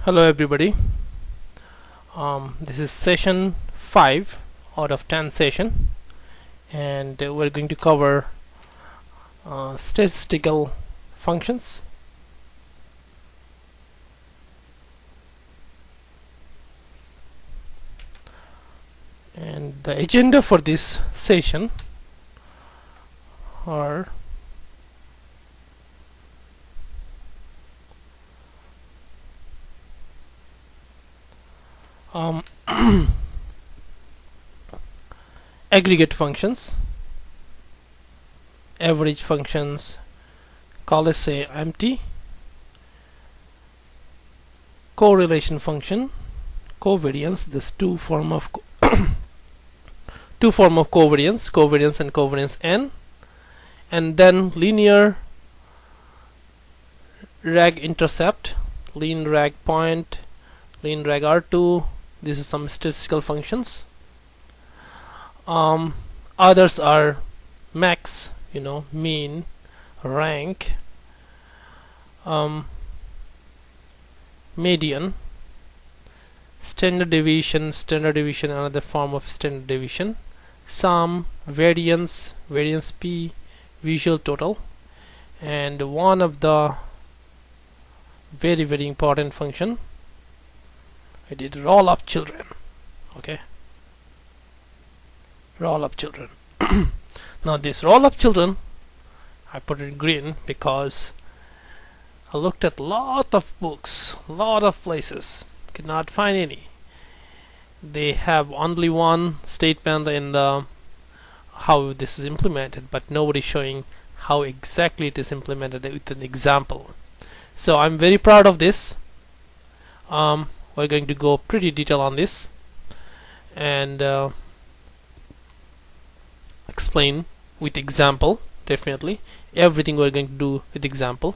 Hello everybody. This is session 5 out of 10 session, and we're going to cover statistical functions. And the agenda for this session are aggregate functions, average functions, call us say empty, correlation function, covariance. This two form of covariance and covariance n, and then linear rag intercept, lin rag point, lin rag r2. This is some statistical functions. Others are max, mean, rank, median, standard deviation, another form of standard deviation, sum, variance p, visual total, and one of the very important function, I did roll up children. Okay, roll up children. Now this roll up children, I put it in green because I looked at lot of books, lot of places, could not find any. They have only one statement in the how this is implemented, but nobody showing how exactly it is implemented with an example. So I'm very proud of this. We're going to go pretty detail on this and explain with example. Definitely everything we're going to do with example.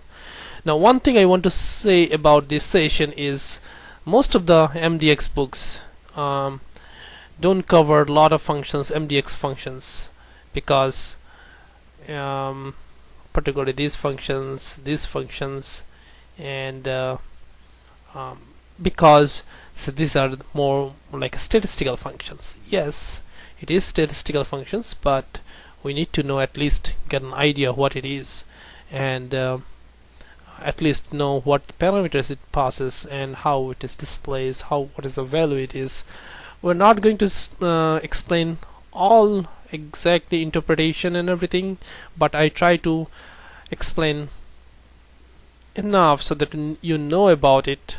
Now one thing I want to say about this session is most of the MDX books don't cover a lot of functions, MDX functions, because particularly these functions, and because these are more like statistical functions. Yes, it is statistical functions, but we need to know, at least get an idea what it is, and at least know what parameters it passes and how it is displays, what is the value it is. We're not going to explain all exactly interpretation and everything, but I try to explain enough so that you know about it.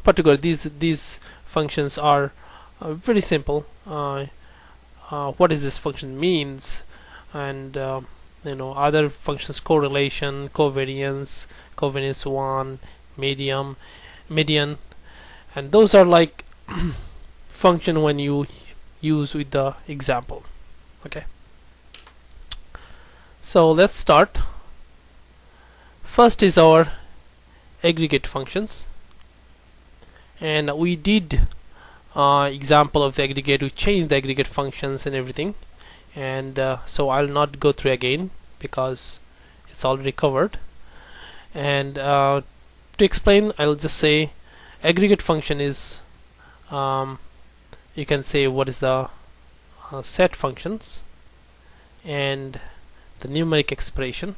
Particularly these functions are very simple. What is this function means, and other functions, correlation, covariance 1, median, and those are like function when you use with the example. Okay, so let's start. First is our aggregate functions, and we did example of the aggregate. We changed the aggregate functions and everything, and so I'll not go through again because it's already covered. And to explain, I'll just say aggregate function is you can say what is the set functions and the numeric expression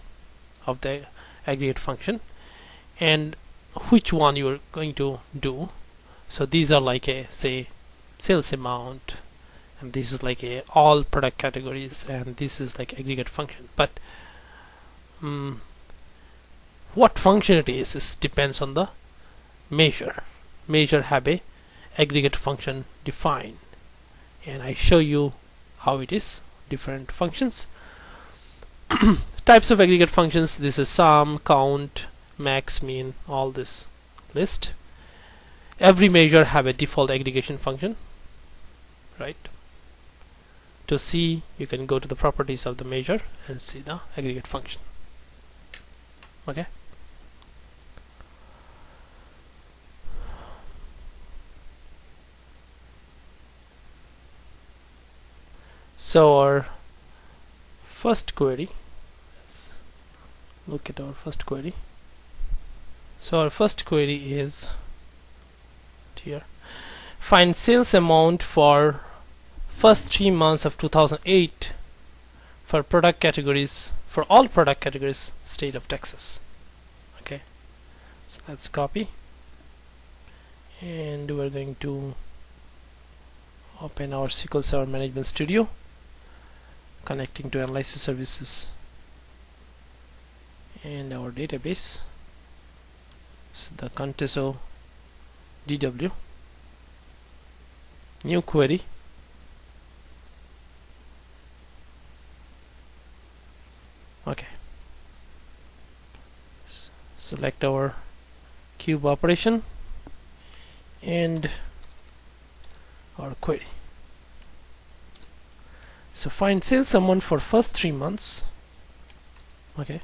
of the aggregate function, and which one you are going to do. So these are like a, say, sales amount, and this is like a all product categories, and this is like aggregate function. But what function it is depends on the measure. Measure have a aggregate function defined, and I show you how it is, different functions. Types of aggregate functions, this is sum, count, max, mean, all this list. Every measure have a default aggregation function, right? To see, you can go to the properties of the measure and see the aggregate function. Okay, so our first query, let's look at our first query. So our first query is here. Find sales amount for first 3 months of 2008 for product categories, for all product categories, state of Texas. Okay, so let's copy, and we're going to open our SQL Server Management Studio, connecting to analysis services and our database. So the Conteso DW, new query, okay, select our cube operation and our query. So find sales amount for first 3 months, okay,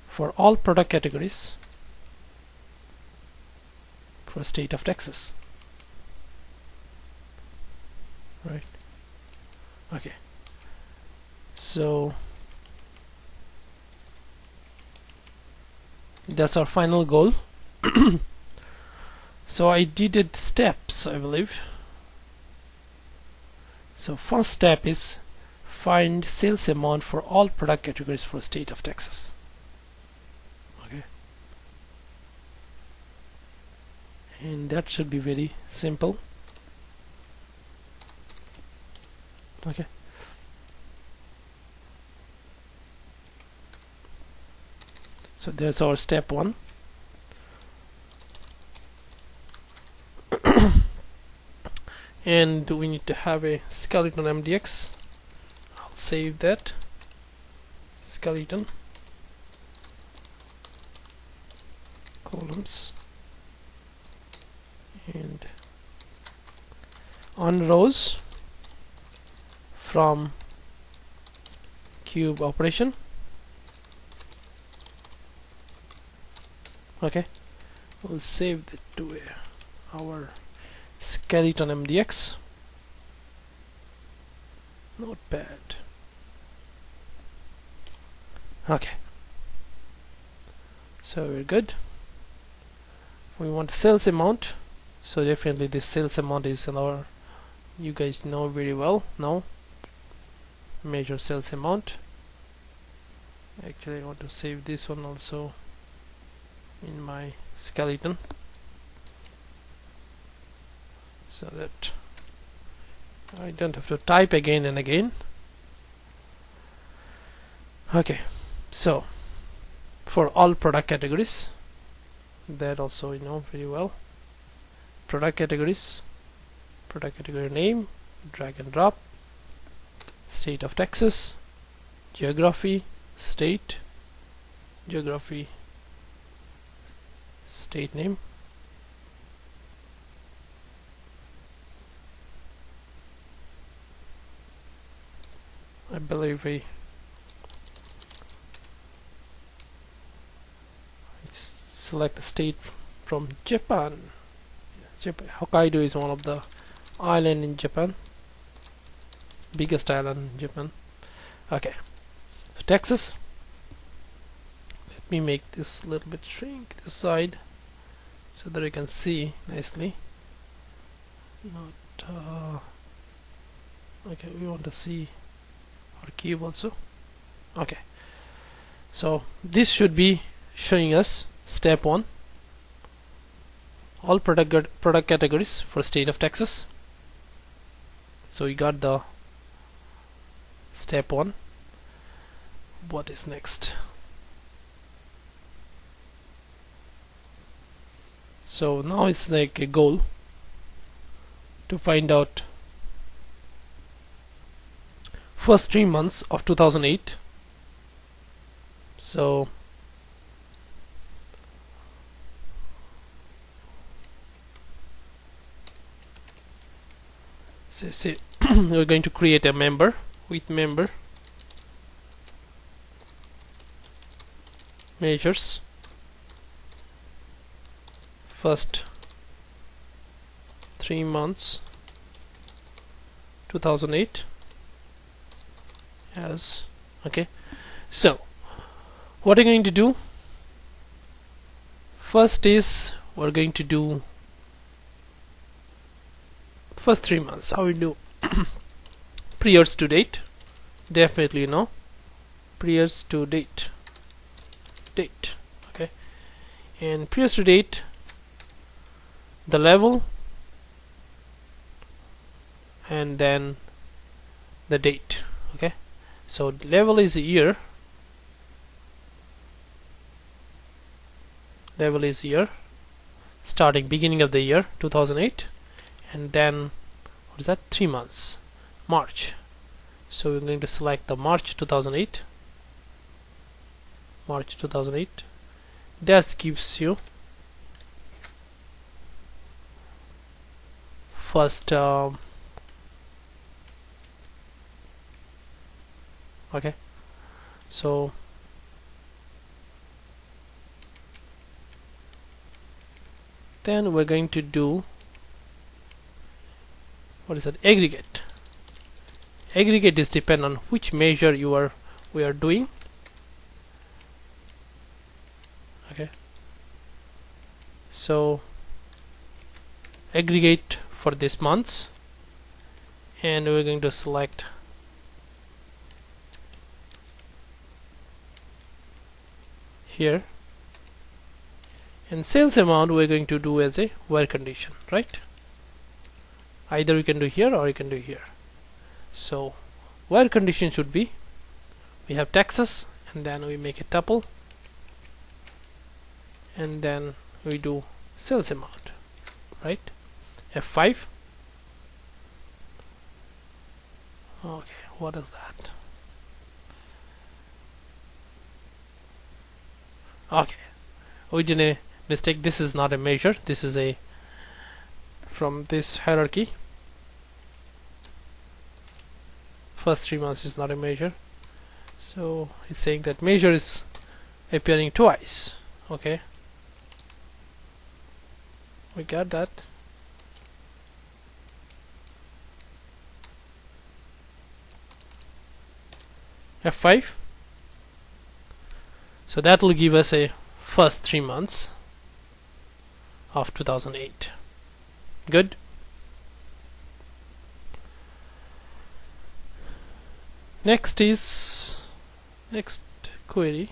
for all product categories for state of Texas, right? Okay, so that's our final goal. So I did it steps, I believe. So first step is find sales amount for all product categories for state of Texas. Okay, and that should be very simple. Okay, so that's our step 1. And we need to have a skeleton MDX. I'll save that. Skeleton columns, and on rows from cube operation. Okay, we'll save that to our skeleton MDX. Not bad. Okay, so we're good. We want sales amount, so definitely this sales amount is in our, you guys know very well now, measure sales amount. Actually I want to save this one also in my skeleton, so that I don't have to type again and again. Okay, so for all product categories, that also you know very well. Product categories, product category name, drag and drop, state of Texas, geography, state, geography, state name, I believe we select a state from Japan. Hokkaido is one of the island in Japan, biggest island in Japan. Okay, so Texas, let me make this a little bit shrink this side so that I can see nicely. Not okay, we want to see our cube also. Okay, so this should be showing us step 1, all product categories for state of Texas. So we got the step 1. What is next? So now it's like a goal to find out first 3 months of 2008. So say we're going to create a member with member measures first 3 months 2008 as okay. So what are you going to do? First is we're going to do first 3 months, how we do? Pre-years to date, definitely no. Pre-years to date, okay, and pre-years to date, the level, and then the date. Okay, so level is year, starting beginning of the year 2008, and then what is that, 3 months, March. So we're going to select the March 2008. That gives you first okay, so then we're going to do, what is that, aggregate. Aggregate is depend on which measure we are doing. Okay, so aggregate for this months, and we're going to select here, and sales amount we're going to do as a where condition, right? Either we can do here or we can do here. So where condition should be, we have taxes, and then we make a tuple, and then we do sales amount, right? F5. Okay, what is that? Okay, we did a mistake. This is not a measure, this is a from this hierarchy. First 3 months is not a measure, so it's saying that measure is appearing twice. Okay, we got that. F5. So that will give us a first 3 months of 2008. Good. Next query.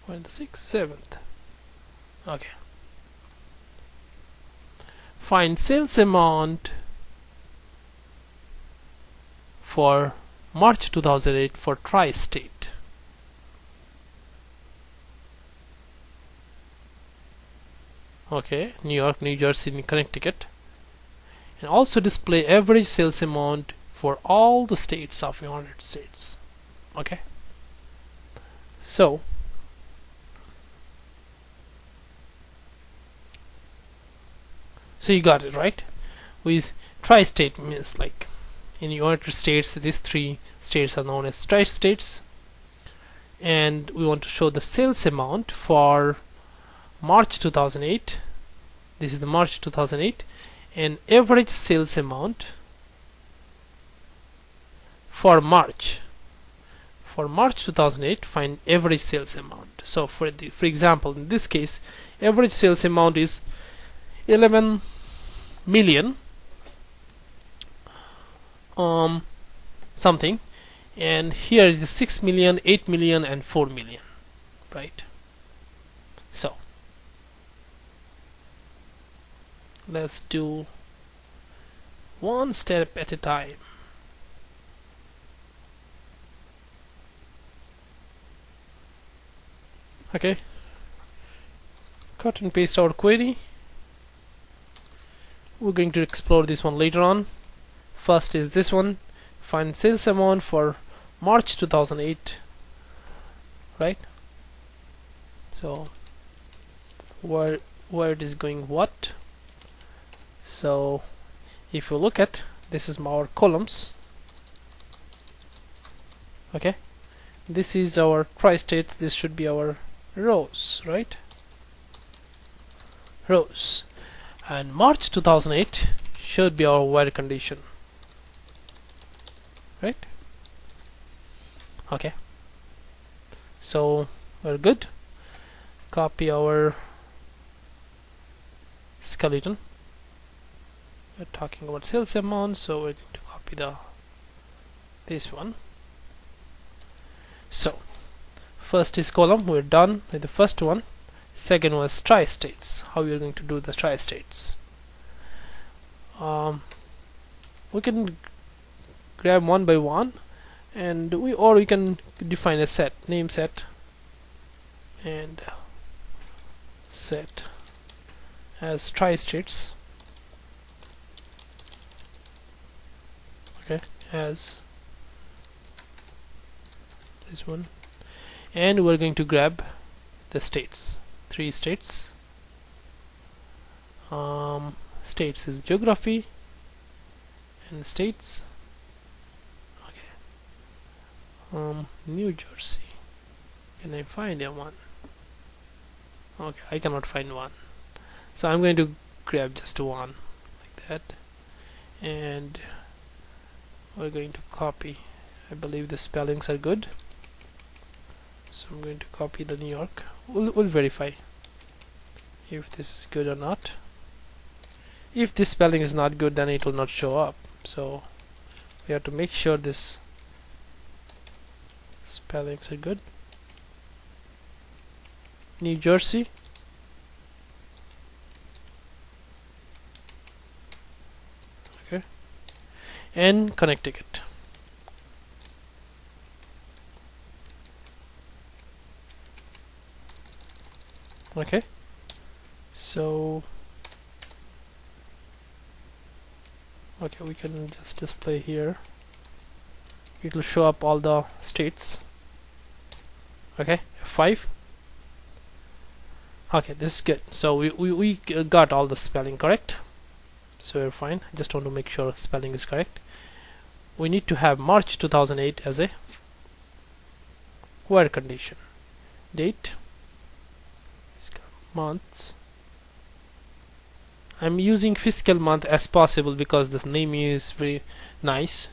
When the 6th, 7th. Okay. Find sales amount for March 2008 for tri-state. Okay, New York, New Jersey, and Connecticut, and also display average sales amount for all the states of United States. Okay, so you got it right. With tri-state means like in United States, these 3 states are known as tri-states, and we want to show the sales amount for March 2008. This is the March 2008, and average sales amount for March 2008. Find average sales amount. So for example, in this case, average sales amount is 11 million something, and here is the 6 million, 8 million, and 4 million, right? So let's do one step at a time. Okay, cut and paste our query. We're going to explore this one later on. First is this one, find sales amount for March 2008, right? So where it is going what? So if you look at, this is our columns. Okay, this is our tri-state, this should be our rows, right? Rows, and March 2008 should be our where condition, right? Okay, so we're good. Copy our skeleton, we're talking about sales amount, so we're going to copy this one. So first is column, we're done with the first one. Second was tri-states, how you're going to do the tri-states. We can grab one by one, and we can define a set, name set, and set as tri-states, okay, as this one, and we're going to grab the states, 3 states. States is geography, and states, okay, New Jersey. Can I find a one? Okay, I cannot find one, so I'm going to grab just one like that, and we're going to copy. I believe the spellings are good, so I'm going to copy the New York. We'll verify if this is good or not. If this spelling is not good, then it will not show up, so we have to make sure this spellings are good. New Jersey, okay, and Connecticut. Okay, so okay, we can just display here. It will show up all the states. Okay, 5. Okay, this is good. So we got all the spelling correct, so we're fine. I just want to make sure spelling is correct. We need to have March 2008 as a where condition. Date, months. I'm using fiscal month as possible because the name is very nice.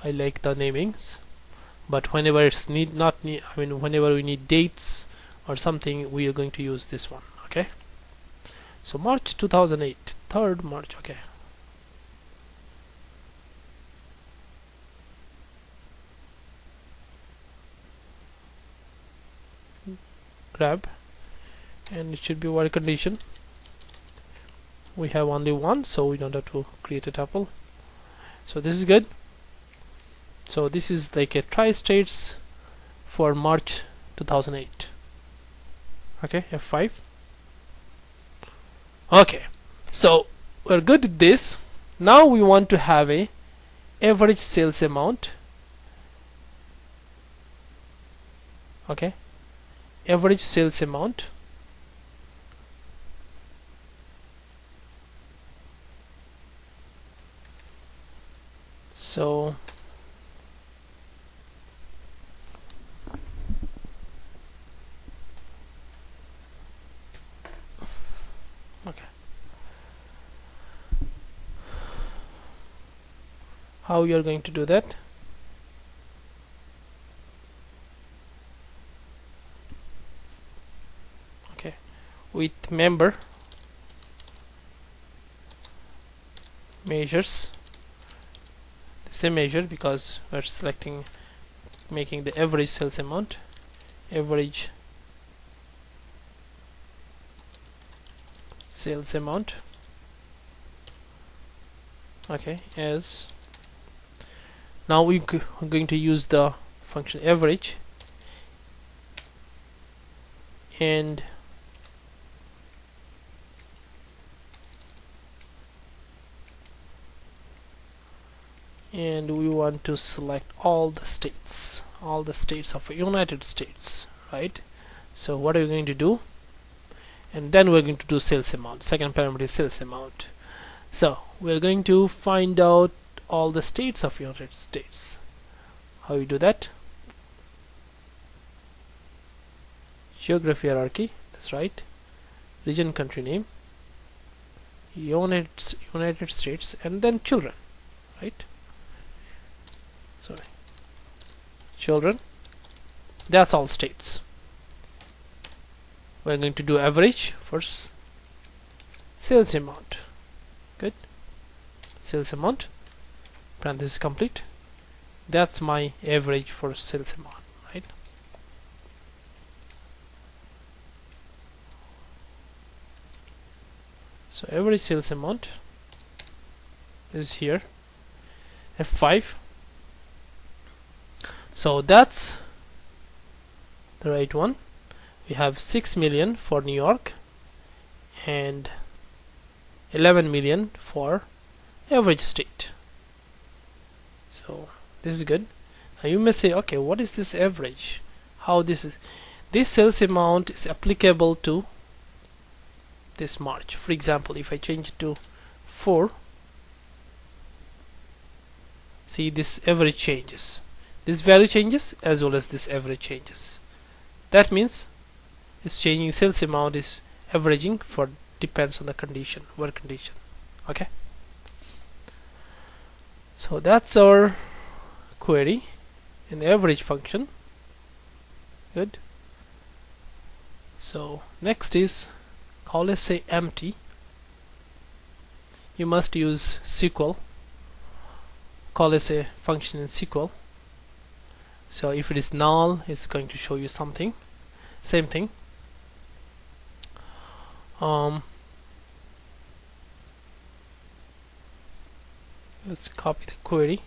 I like the namings, but whenever it's whenever we need dates or something, we are going to use this one. Okay, so March 2008, 3rd March. Okay, grab, and it should be where condition. We have only one, so we don't have to create a tuple, so this is good. So this is like a tri-states for March 2008. Okay, F5. Okay, so we're good with this. Now we want to have a average sales amount. Okay, average sales amount. So okay, how you are going to do that? Okay, with member measures, the same measure, because we're selecting making the average sales amount, average sales amount. Okay, as now we're going to use the function average, and we want to select all the states of United States, right? So what are we going to do? And then we're going to do sales amount. Second parameter is sales amount. So we're going to find out all the states of United States. How you do that? Geography hierarchy, that's right. Region, country name, United States, and then children, right? Sorry, children. That's all states. We're going to do average first, sales amount. Good. sales amount, parenthesis complete. That's my average for sales amount, right? So average sales amount is here, F5. So that's the right one. We have 6 million for New York and 11 million for average state. So this is good. Now you may say, okay, what is this average? How this is? This sales amount is applicable to this March. For example, if I change it to 4, see, this average changes. This value changes as well as this average changes. That means it's changing. Sales amount is averaging for depends on the condition, work condition. Okay. So that's our query in the average function. Good. So next is call say empty. You must use SQL. Call a function in SQL. So if it is null, it's going to show you something. Same thing. Let's copy the query.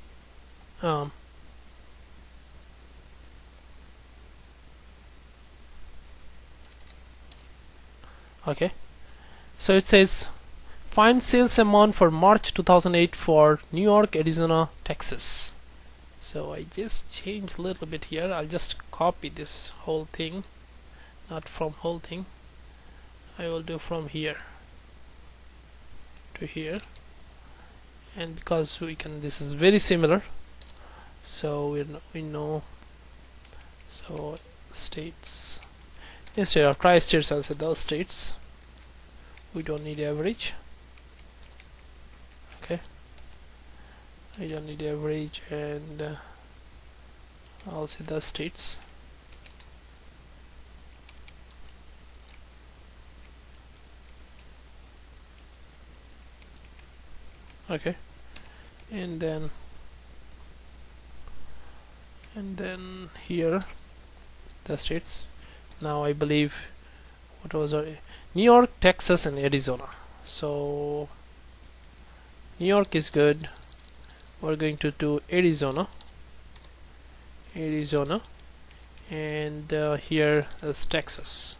Okay, so it says find sales amount for March 2008 for New York, Arizona, Texas. So I just changed a little bit here. I'll just copy this whole thing, not from whole thing. I will do from here to here, and because we can, this is very similar, so we know. So states, instead of tri-states, I'll say those states. We don't need average. Okay, I don't need average, and I'll say the states. Okay, and then here the states. Now I believe, what was our New York, Texas, and Arizona. So New York is good. We're going to do Arizona, and here is Texas.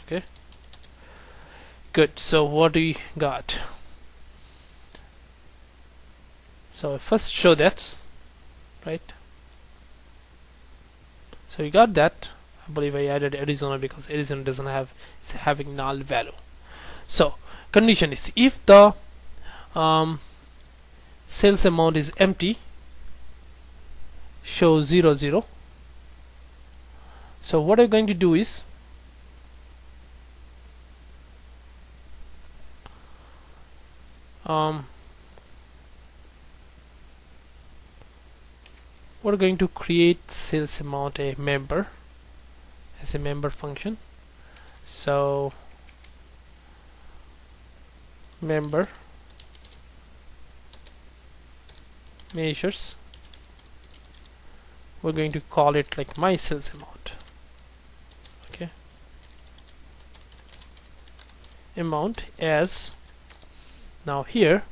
Okay, good. So what do we got? So first show that, right? So you got that. I believe I added Arizona because Arizona doesn't have, it's having null value. So condition is if the sales amount is empty, show 0 0. So what I'm going to do is we're going to create sales amount a member as a member function. So member measures, we're going to call it like my sales amount. Okay, amount as, now here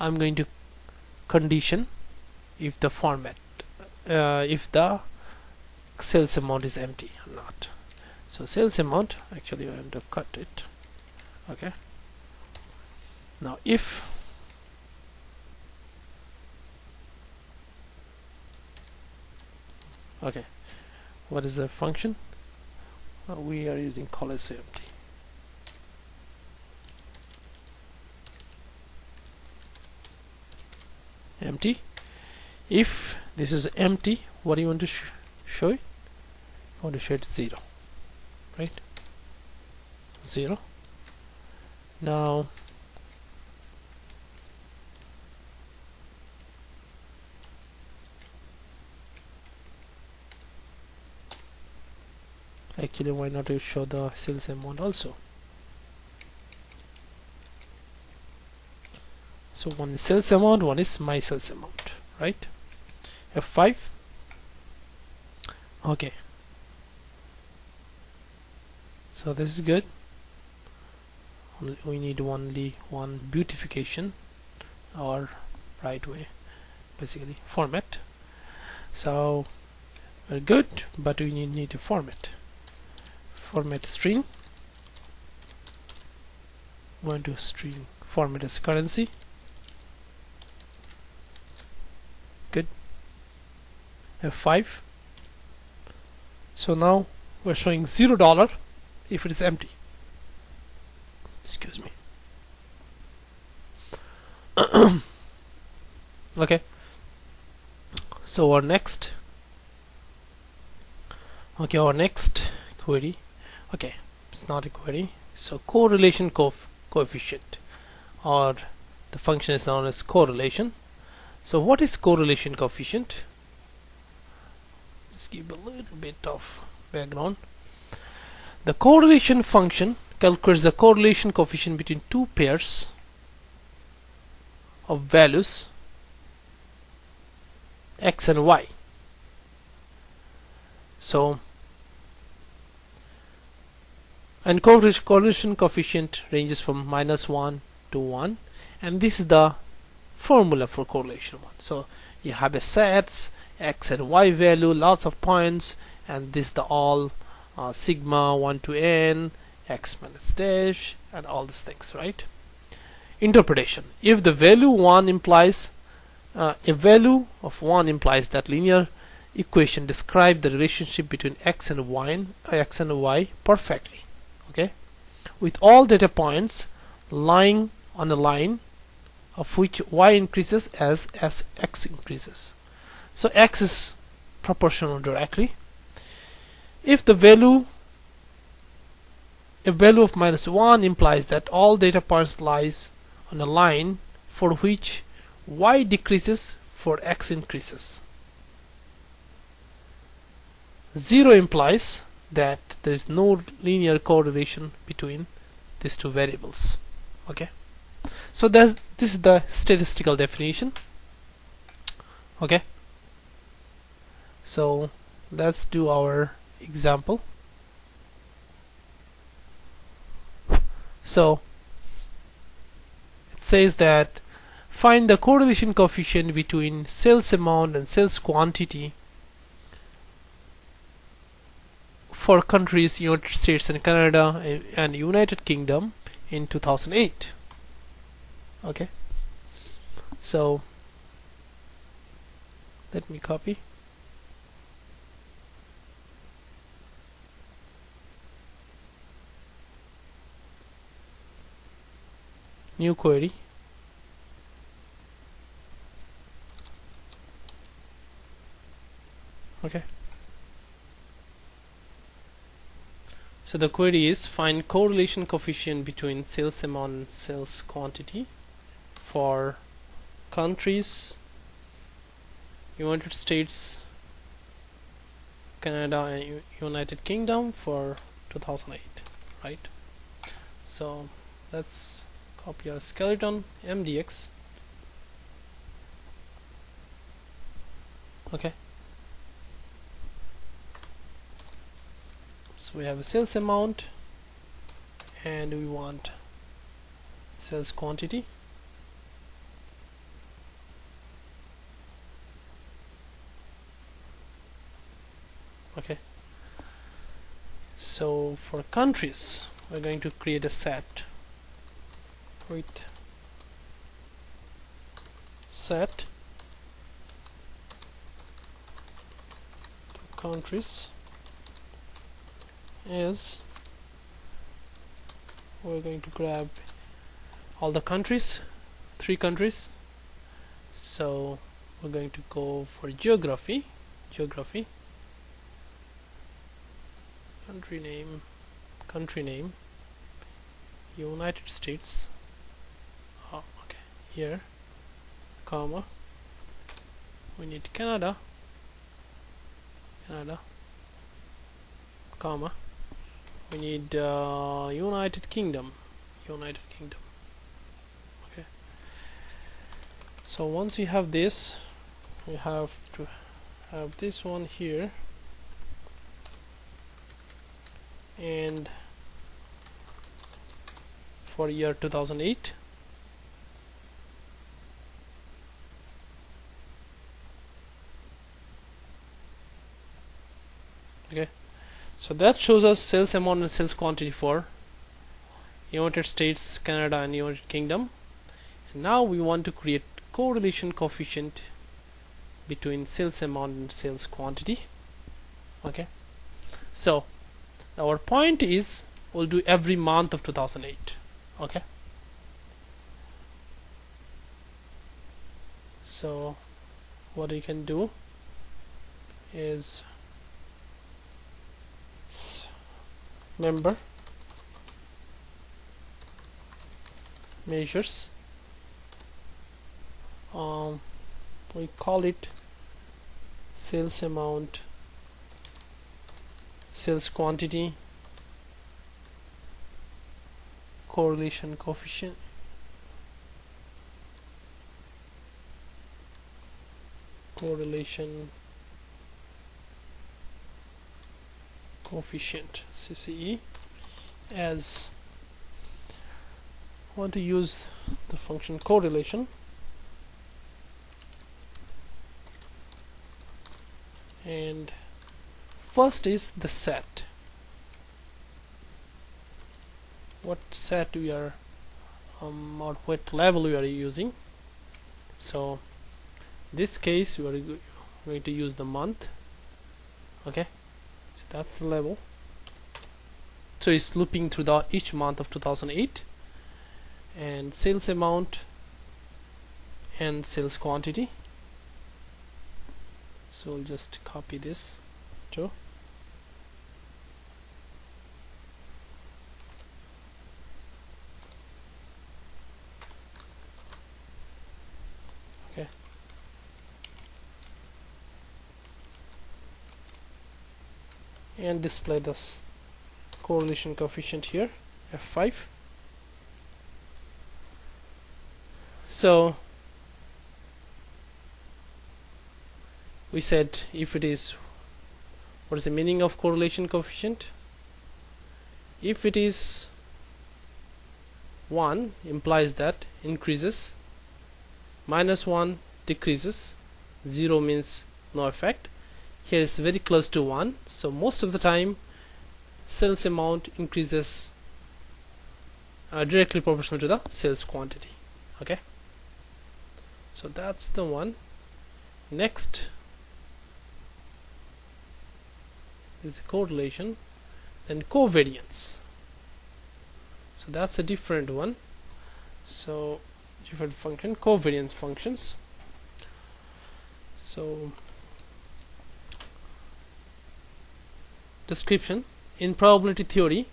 I'm going to condition if the format if the sales amount is empty or not. So sales amount, actually I have to cut it. Okay, now if okay, what is the function? We are using call as empty. Empty. If this is empty, what do you want to show it? I want to show it 0, right? 0. Now actually, why not to show the sales amount also? So one is sales amount, one is my sales amount, right? F5. Okay, so this is good. We need only one beautification, or right way, basically format. So we're good, but we need to format string. I'm going to string format as currency. Good. F5. So now we're showing $0 if it is empty. Excuse me. Okay, so our next query, okay, it's not a query, so correlation coefficient, or the function is known as correlation. So what is correlation coefficient? Just give a little bit of background. The correlation function calculates the correlation coefficient between two pairs of values x and y. So, and correlation coefficient ranges from -1 to 1, and this is the formula for correlation one. So you have a sets x and y value, lots of points, and this the all sigma 1 to n x minus dash and all these things, right? Interpretation: if the value 1 implies a value of 1 implies that linear equation describe the relationship between x and y perfectly, okay, with all data points lying on a line of which y increases as x increases. So x is proportional directly. If the value of -1 implies that all data points lies on a line for which y decreases for x increases. 0 implies that there is no linear correlation between these two variables. Okay, so this is the statistical definition. Okay, so let's do our example. So it says that find the correlation coefficient between sales amount and sales quantity for countries United States and Canada and United Kingdom in 2008. Okay, so let me copy. New query. Okay, so the query is find correlation coefficient between sales amount and sales quantity for countries United States, Canada and United Kingdom for 2008, right? So let's copy our skeleton MDX. Okay, so we have a sales amount and we want sales quantity. Okay, so for countries we're going to create a set with set countries is, we're going to grab all the countries, 3 countries. So we're going to go for geography, country name United States, okay, here, comma, we need Canada, comma, we need United Kingdom, okay. So once you have this, we have to have this one here, and for year 2008, okay, so that shows us sales amount and sales quantity for United States, Canada and United Kingdom. And now we want to create correlation coefficient between sales amount and sales quantity. Okay, so our point is we'll do every month of 2008. Okay, so what we can do is member measures, we call it sales amount, sales quantity, correlation coefficient, CCE, as want to use the function correlation, and first is the set. What set we are or what level we are using. So this case we are going to use the month. Okay, so that's the level. So it's looping through each month of 2008, and sales amount and sales quantity. So we'll just copy this too. Okay, and display this correlation coefficient here, F5. So we said if it is, what is the meaning of correlation coefficient? If it is 1, implies that increases, -1 decreases, 0 means no effect. Here is very close to 1, so most of the time sales amount increases directly proportional to the sales quantity. Okay, so that's the one. Next is the correlation, then covariance. So that's a different one. So different function, covariance functions. So description: in probability theory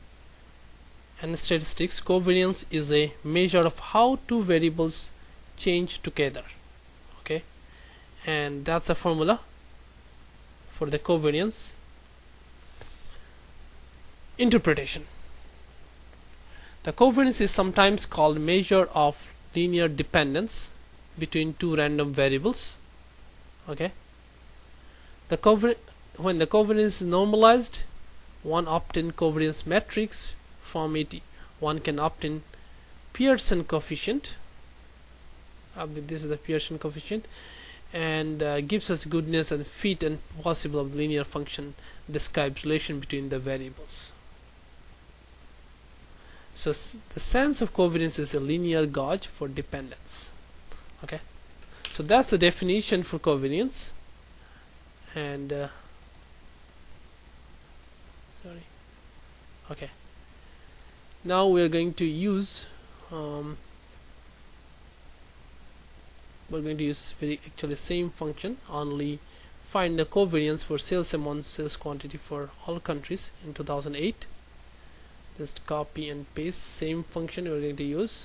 and statistics, covariance is a measure of how two variables change together. Okay, and that's a formula for the covariance. Interpretation: the covariance is sometimes called measure of linear dependence between two random variables. Okay, when the covariance is normalized, one obtain covariance matrix. From it one can obtain Pearson coefficient. This is the Pearson coefficient, and gives us goodness and fit and possible of linear function describes relation between the variables. So the sense of covariance is a linear gauge for dependence. Okay, so that's the definition for covariance. And okay, now we are going to use actually same function, only find the covariance for sales amount, sales quantity for all countries in 2008. Just copy and paste, same function we are going to use,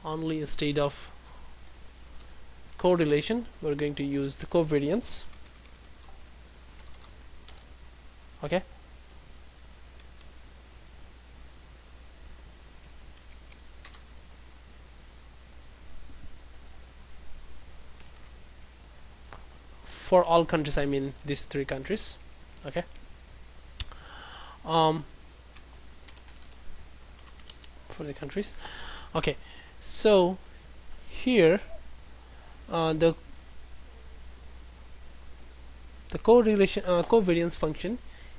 only instead of correlation we are going to use the covariance. Okay, for all countries, I mean these three countries. Okay. For the countries. Okay, so here the correlation covariance function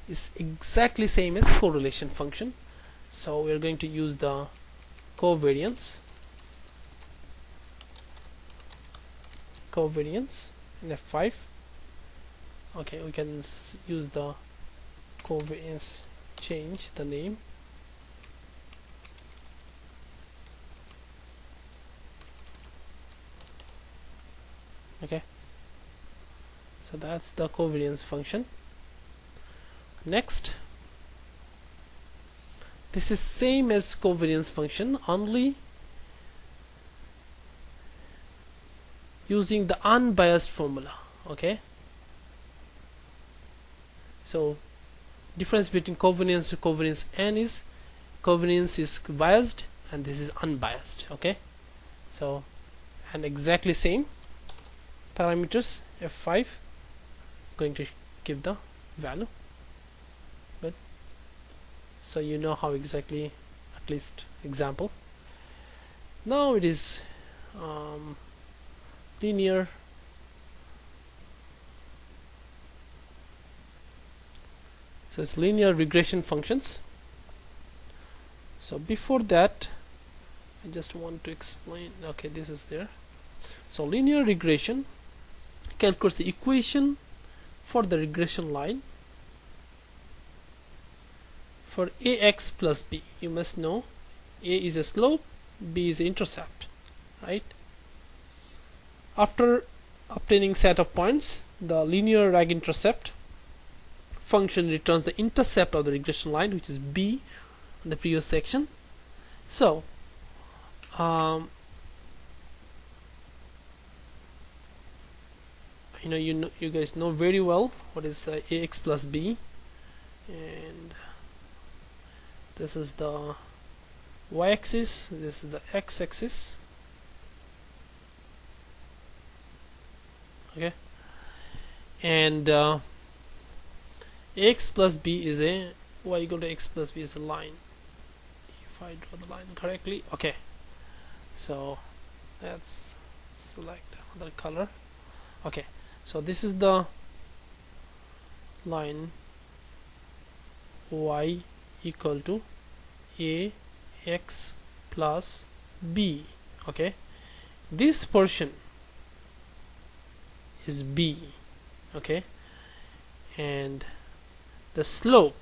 is exactly same as correlation function, so we are going to use the covariance in F5. Okay, we can use the covariance, change the name. Okay, so that's the covariance function. Next, this is same as covariance function, only using the unbiased formula. Okay, so difference between covariance and covariance n is covariance is biased and this is unbiased. Okay, so and exactly same parameters F5, going to give the value. Good, so you know how exactly, at least example. Now it is linear so it's linear regression functions. So before that I just want to explain. Okay, this is there. So linear regression calculates the equation for the regression line for ax plus b. You must know a is a slope, b is an intercept, right? After obtaining set of points, the linear rag-intercept function returns the intercept of the regression line, which is b in the previous section. So you guys know very well what is ax plus b, and this is the y-axis, this is the x-axis. Okay, and ax plus b is a y equal to x plus b is a line, if I draw the line correctly. Okay, so let's select another color. Okay, so this is the line y equal to ax plus b. Okay, this portion is b. Okay, and the slope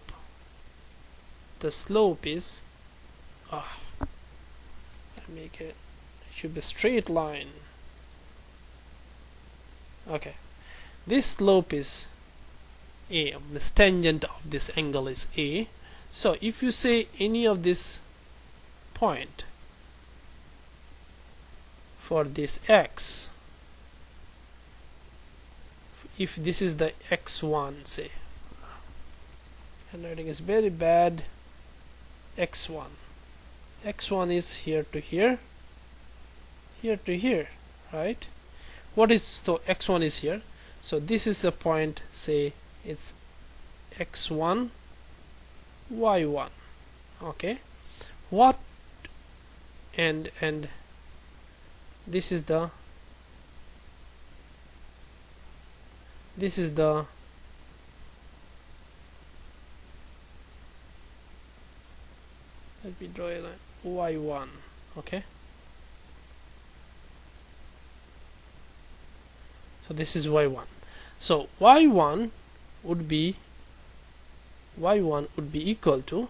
is make it should be a straight line. Okay, this slope is a, this tangent of this angle is a. So if you say any of this point for this x, if this is the x1, say, handwriting is very bad, x1 is here to here, here to here, right? What is, so x1 is here, so this is the point, say it's x1 y1. Okay, what, and this is the let me draw a line, y1. Okay, so this is y1. So y1 would be equal to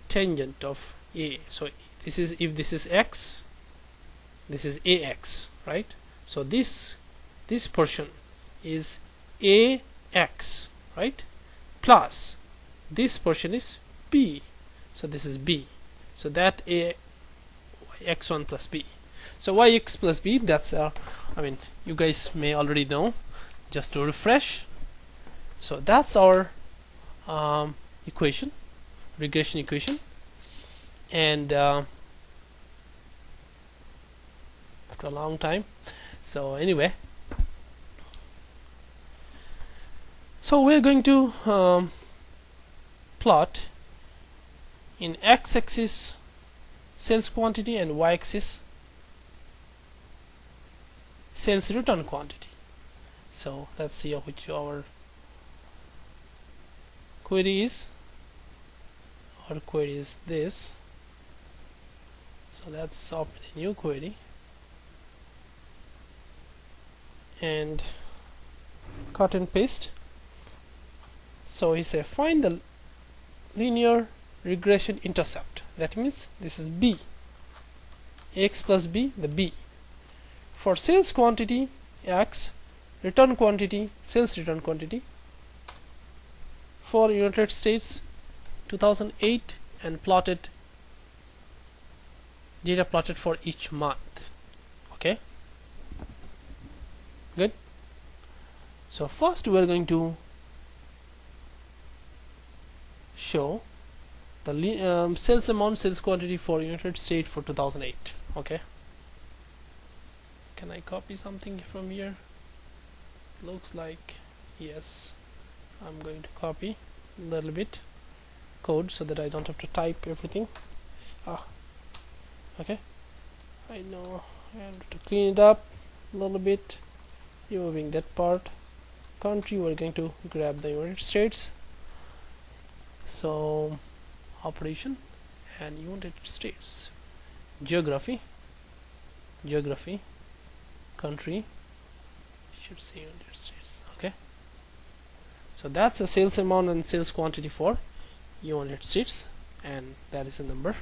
tangent of a. So this is, if this is x, this is ax, right? So this portion is ax, right, plus this portion is b, so this is b, so that a x1 plus b. So yx plus b, that's I mean, you guys may already know, just to refresh. So that's our equation, regression equation. And after a long time, so anyway, So we're going to plot in x-axis sales quantity and y-axis sales return quantity. So let's see which our query is. Our query is this. So let's open a new query and cut and paste. So he said find the linear regression intercept. That means this is b, x plus b, the b for sales quantity x, return quantity sales return quantity for United States 2008, and plotted data plotted for each month. Okay, good. So first we are going to show the sales amount, sales quantity for United States for 2008. Okay, can I copy something from here? Looks like yes. I'm going to copy a little bit code so that I don't have to type everything. Okay, I know I have to clean it up a little bit, removing that part. Country, we're going to grab the United States. So operation and United States, geography, country, should say United States. Okay, so that's a sales amount and sales quantity for United States, and that is a number.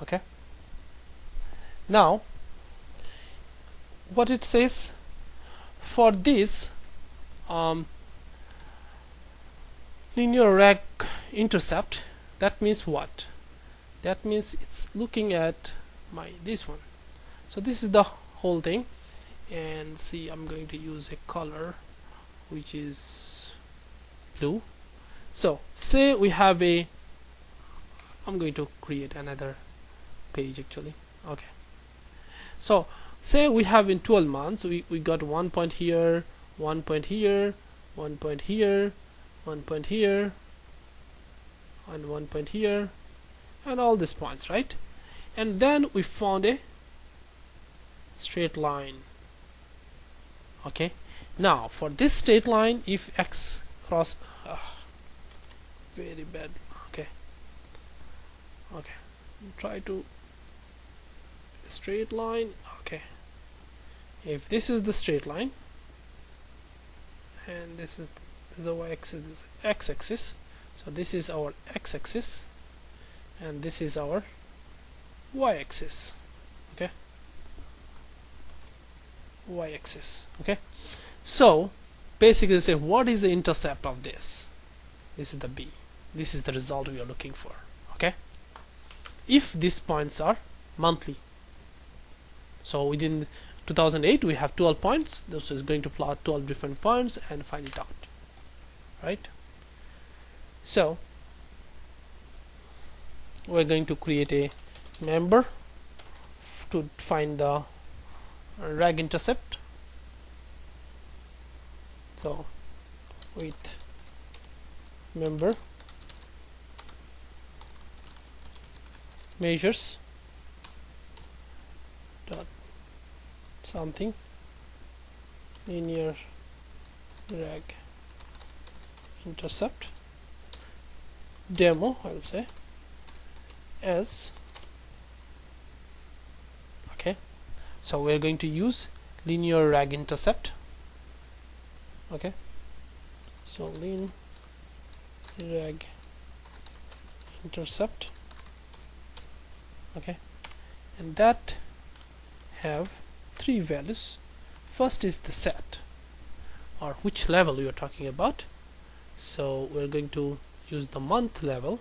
Okay, now what it says for this linear reg intercept, that means what? That means it's looking at this one. So this is the whole thing, and see, I'm going to use a color which is blue. So say we have a, I'm going to create another page actually. Okay, so say we have in 12 months we got 1 point here, 1 point here, 1 point here, 1 point here, and 1 point here, and all these points, right? And then we found a straight line. Okay, now for this straight line, if x cross very bad. Okay, try to straight line. Okay, if this is the straight line and this is the y-axis, this is x-axis, so this is our x-axis and this is our y-axis. Okay, y-axis. Okay, so basically say what is the intercept of this? This is the b. This is the result we are looking for. Okay, if these points are monthly, so within 2008 we have 12 points. This is going to plot 12 different points and find it out, right? So we're going to create a member to find the reg intercept. So with member measures dot something linear reg intercept demo, I'll say, as. Okay, so we're going to use linear reg intercept. Okay, so lin reg intercept. Okay, and that have 3 values. First is the set, or which level we are talking about. So we're going to use the month level.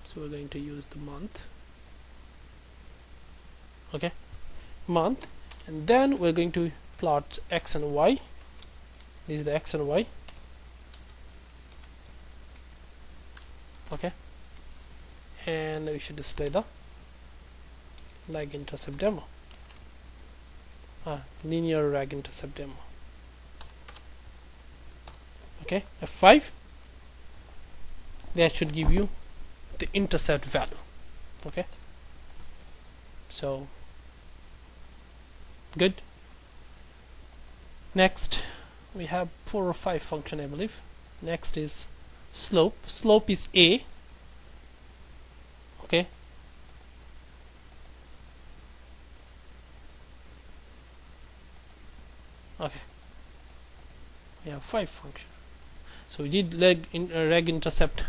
So we're going to use the month. Okay, month, and then we're going to plot x and y. This is the x and y. Okay, and we should display the reg intercept demo, linear reg intercept demo. Okay, F5, that should give you the intercept value. Okay, so good. Next we have 4 or 5 function, I believe. Next is slope. Slope is a. Okay, okay, we have 5 function. So we did reg intercept,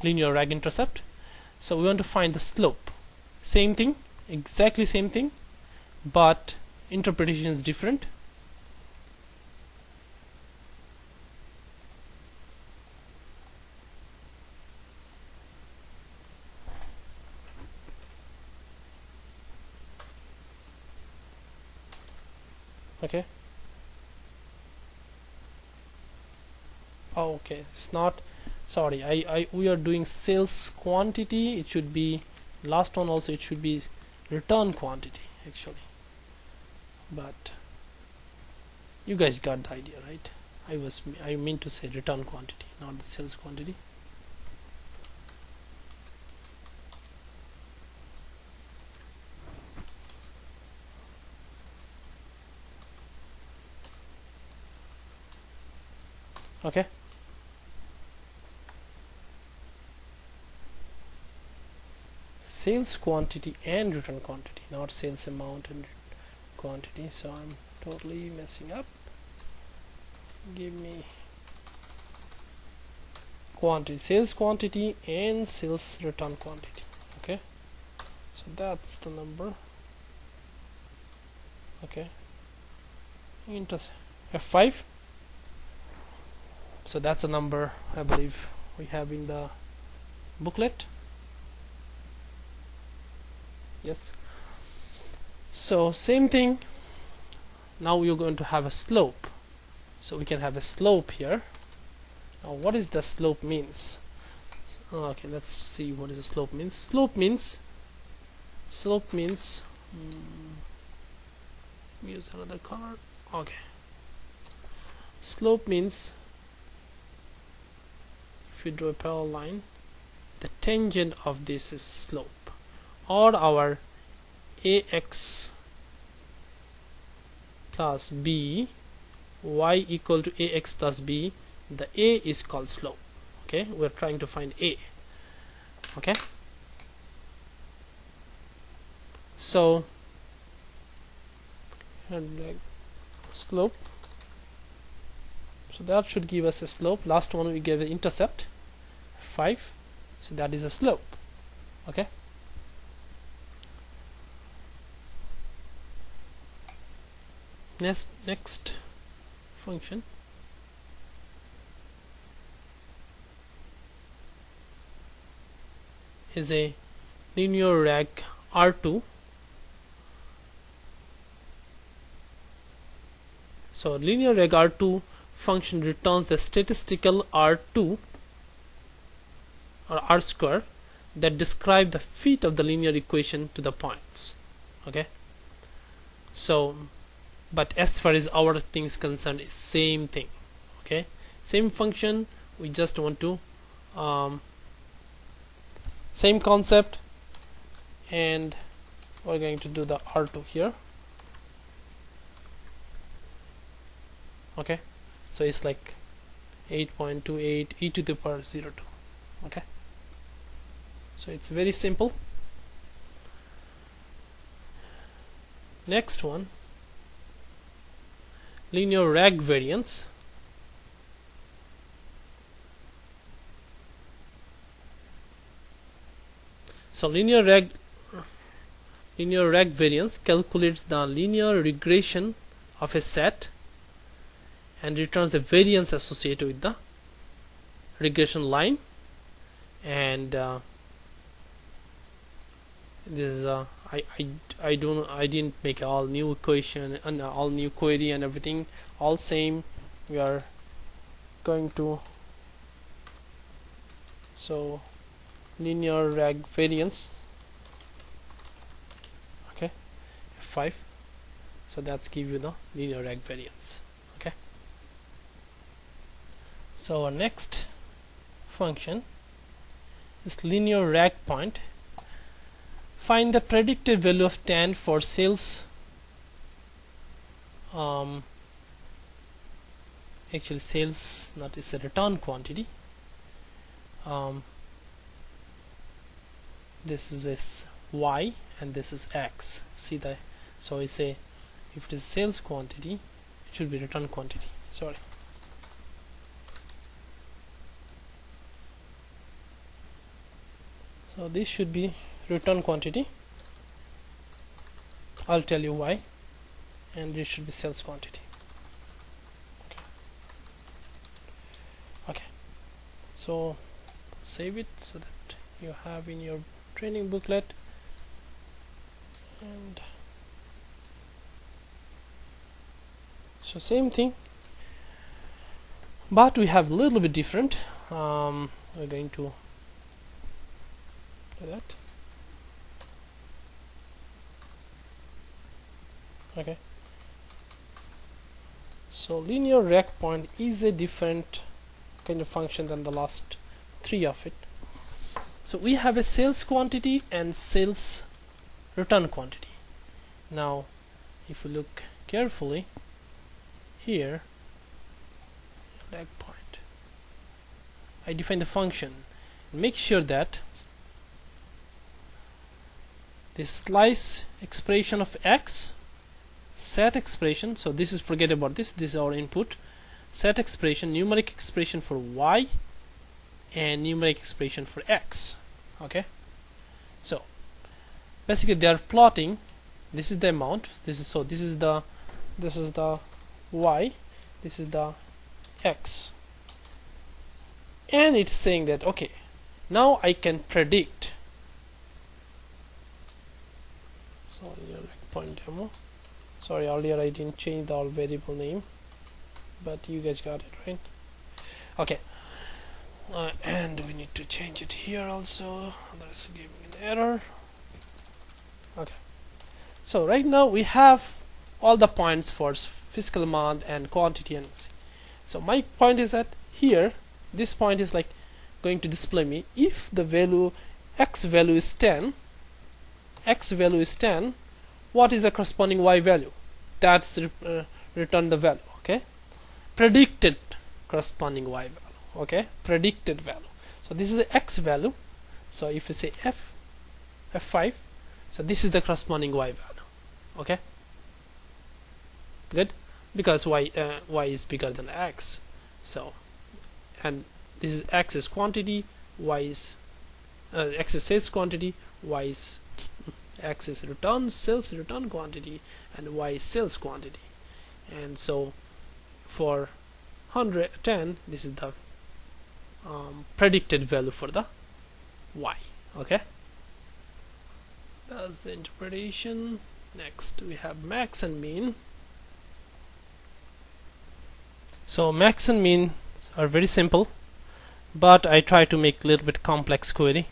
linear reg intercept. So we want to find the slope. Same thing, exactly same thing, but interpretation is different. Okay. Oh, okay, it's not. Sorry, we are doing sales quantity. It should be last one also. It should be return quantity actually. But you guys got the idea, right? I mean to say return quantity, not the sales quantity. Okay. Sales quantity and return quantity, not sales amount and quantity. So I'm totally messing up. Give me quantity, sales quantity and sales return quantity. Okay, so that's the number. Okay, F5. So that's a number I believe we have in the booklet. Yes. So same thing. Now we're going to have a slope. So we can have a slope here. Now what is the slope means? Okay, let's see what is the slope means. Slope means use another color. Okay, slope means if you draw a parallel line, the tangent of this is slope, or our ax plus b, y equal to ax plus b, the a is called slope. Okay, we're trying to find a. Okay, so slope, so that should give us a slope. Last one we gave an intercept 5, so that is a slope. Okay, next function is a linear reg R2. So linear reg R2 function returns the statistical R2 or R square that describe the fit of the linear equation to the points. Okay, so but as far as our things concerned, it's same thing. Okay, same function, we just want to same concept, and we're going to do the R2 here. Okay, so it's like 8.28 e to the power 02. Okay, so it's very simple. Next one, linear reg variance. So linear reg variance calculates the linear regression of a set and returns the variance associated with the regression line. And this is I didn't make all new equation and all new query and everything, all same. We are going to, so linear reg variance. Okay, 5. So that's give you the linear reg variance. So our next function is linear rag point. Find the predicted value of 10 for sales, actually sales, not, is a return quantity. This is y and this is x. See that? So we say if it is sales quantity, it should be return quantity. Sorry. So this should be return quantity. I'll tell you why. And this should be sales quantity. Okay. So save it so that you have in your training booklet. And so same thing, but we have a little bit different. We're going to do that. Okay. So linear rag point is a different kind of function than the last three of it. So we have a sales quantity and sales return quantity. Now if you look carefully here, rag point, I define the function. Make sure that this slice expression of x, set expression, so this is, forget about this, this is our input, set expression, numeric expression for y and numeric expression for x. Okay, so basically they are plotting, this is the amount, this is, so this is the y, this is the x, and it's saying that okay, now I can predict. So point demo, sorry, earlier I didn't change the all variable name, but you guys got it right. Okay, and we need to change it here also, otherwise giving an error. Okay, so right now we have all the points for fiscal month and quantity and so my point is that here this point is like going to display me if the value x value is 10, what is the corresponding y value, that's return the value. Okay, predicted corresponding y value. Okay, predicted value. So this is the x value, so if you say f5, so this is the corresponding y value. Okay, good, because y is bigger than x, so, and this is x is quantity, y is x is sales quantity, y is x is sales return quantity, and y is sales quantity. And so for 110, this is the predicted value for the y. Okay, that's the interpretation. Next we have max and mean. So max and mean are very simple, but I try to make a little bit complex query,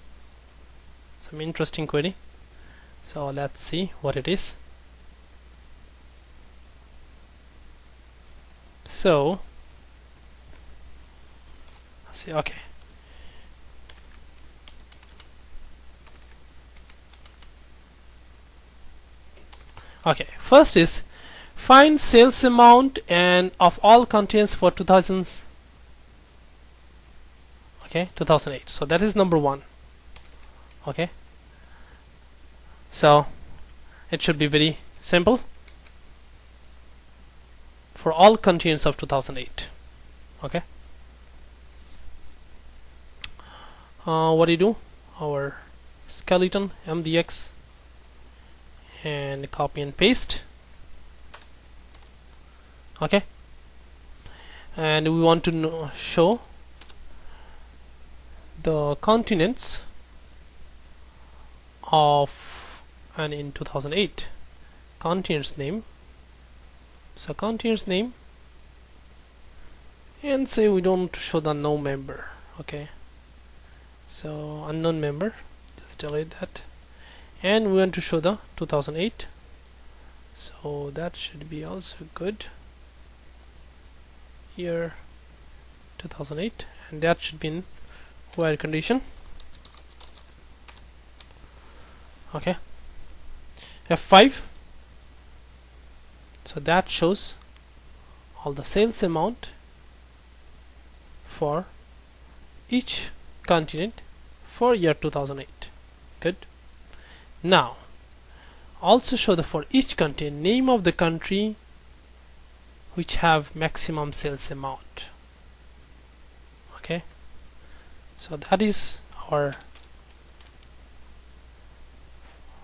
some interesting query. So let's see what it is. So let's see. Okay, first is find sales amount and of all containers for 2008. So that is number one. Okay, so it should be very simple for all containers of 2008. Okay, what do you do? Our skeleton MDX and copy and paste. Okay, and we want to show the continents of, and in 2008 containers name, so containers name, and say we don't show the no member. Okay, so unknown member, just delete that, and we want to show the 2008, so that should be also good. Year 2008, and that should be in where condition. Okay, F5. So that shows all the sales amount for each continent for year 2008. Good. Now also show the for each continent name of the country which have maximum sales amount. Okay, so that is our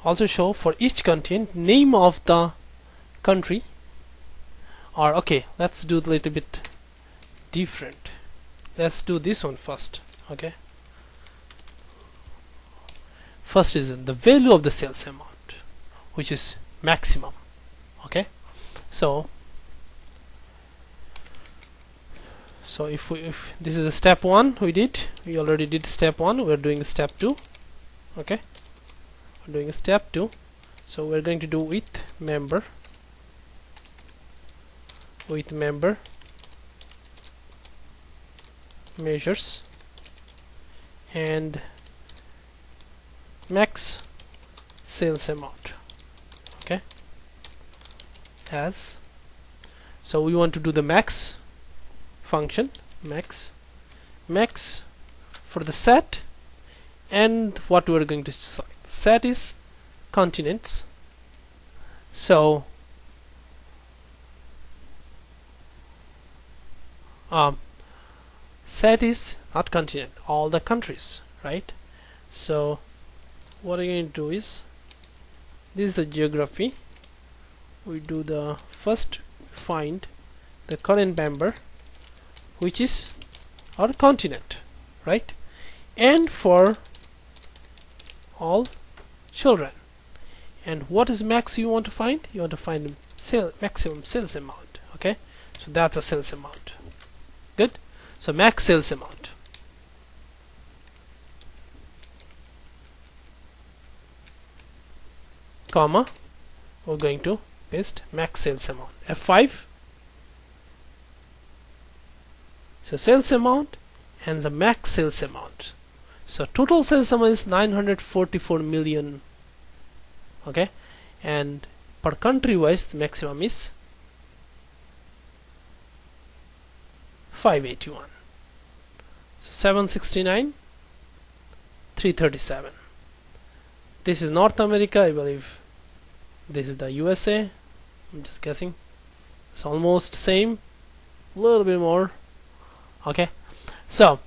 also show for each continent name of the country, or okay, let's do a little bit different. Let's do this one first. Okay, first is the value of the sales amount, which is maximum. Okay, so if this is the step 1 we already did step 1, we're doing step 2. Okay, we're doing step 2, so we're going to do with member measures and max sales amount. Okay, as so we want to do the max function, max for the set, and what we're going to select. Set is continents, so set is not continent, all the countries, right? So what I'm going to do is, this is the geography. We do the first find the current member, which is our continent, right? And for all children. And what is max you want to find? You want to find the maximum sales amount. Okay, so that's a sales amount. Good. So max sales amount. Comma, we're going to paste max sales amount. F5. So sales amount and the max sales amount. So total sales amount is 944 million. Okay, and per country wise the maximum is 581. So 769, 337. This is North America, I believe. This is the USA. I'm just guessing. It's almost same, a little bit more. Okay, so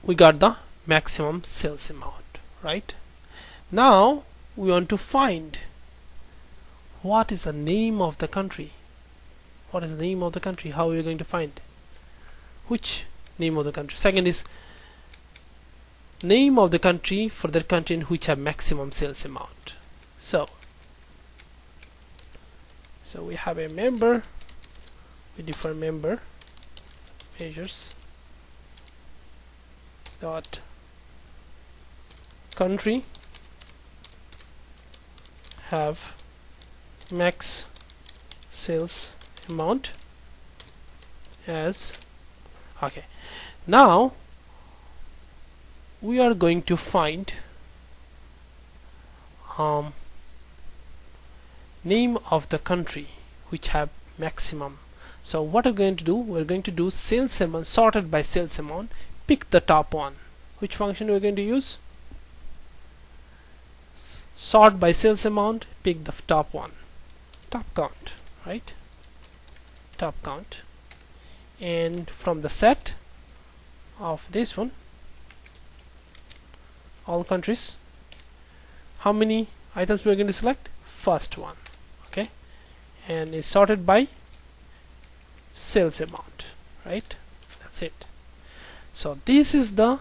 we got the maximum sales amount, right? Now we want to find what is the name of the country. What is the name of the country? How are we going to find which name of the country? Second is name of the country for the continent which have maximum sales amount. So we have a member, we define member measures dot country have max sales amount as. Okay, now we are going to find name of the country which have maximum. So what we're going to do, we're going to do sales amount sorted by sales amount, pick the top one. Which function we're going to use? Sort by sales amount, pick the top one, top count, right? Top count. And from the set of this one, all countries, how many items we're going to select? First one. Okay, and is sorted by sales amount, right? That's it. So this is the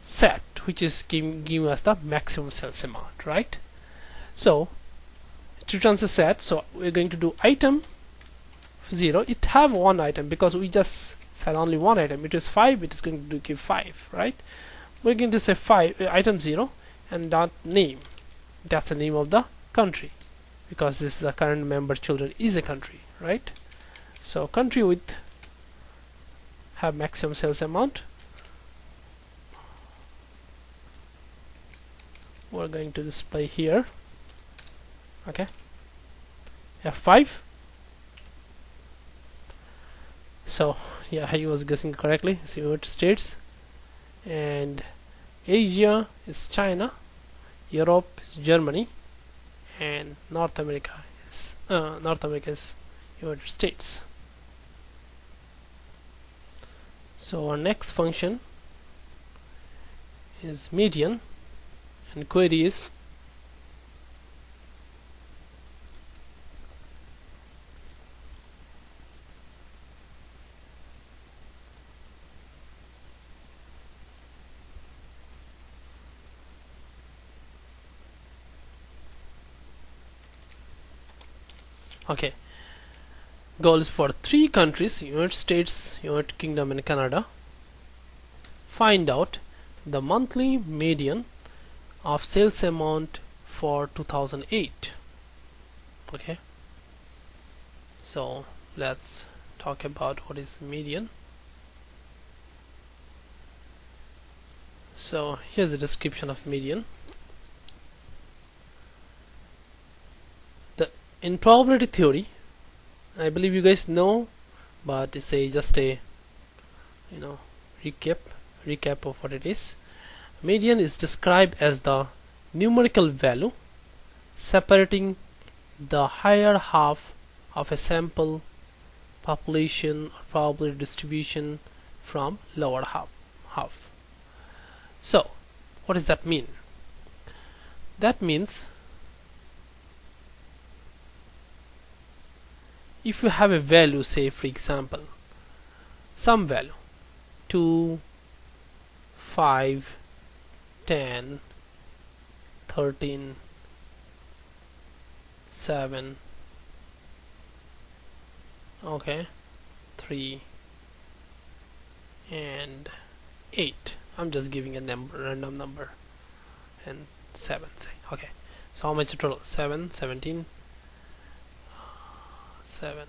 set which is giving us the maximum sales amount, right? So it returns a set. So we're going to do item 0. It have one item because we just said only one item. It is 5. It is going to give 5, right? we're going to say item 0 and dot name. That's the name of the country, because this is a current member children is a country, right? So country with have maximum sales amount, we're going to display here. Okay, F5. So yeah, he was guessing correctly. So United States, and Asia is China, Europe is Germany, and North America is United States. So our next function is median, and query is okay. Goal is for 3 countries: United States, United Kingdom, and Canada. Find out the monthly median of sales amount for 2008. Okay, so let's talk about what is the median. So here's the description of median. In probability theory, I believe you guys know, but it's just a recap of what it is. Median is described as the numerical value separating the higher half of a sample population or probability distribution from lower half. So what does that mean? That means if you have a value, say for example some value 2, 5, 10, 13, 7, okay, 3 and 8. I'm just giving a number, random number, and 7, say. Okay, so how much total? 7, 17, 7,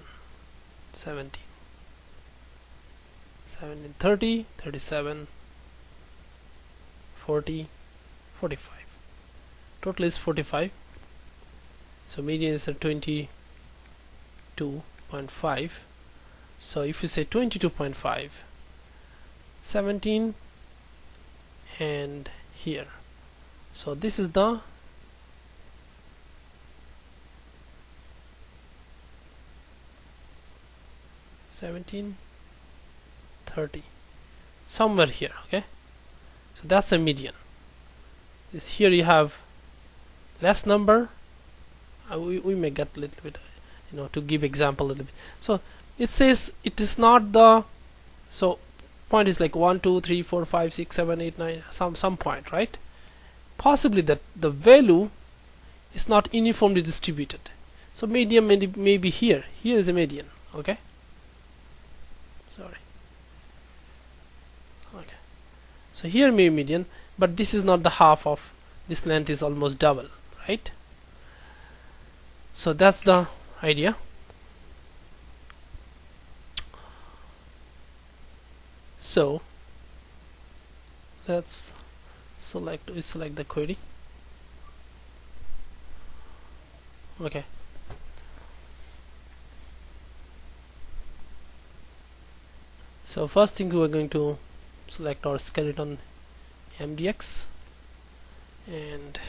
17, 17, 30, 37, 40, 45. Total is 45. So median is at 22.5. So if you say 22.5, 17, and here, so this is the $17, $30, somewhere here. Okay, so that's the median. This here you have less number. We may get a little bit, to give example a little bit. So it says it is not the, so point is like 1, 2, 3, 4, 5, 6, 7, 8, 9, some point, right? Possibly that the value is not uniformly distributed. So median may be here. Here is a median. Okay, sorry. Okay, so here may be median, but this is not the half of this length, is almost double, right? So that's the idea. So let's select the query. Okay, so first thing we are going to select our skeleton MDX, and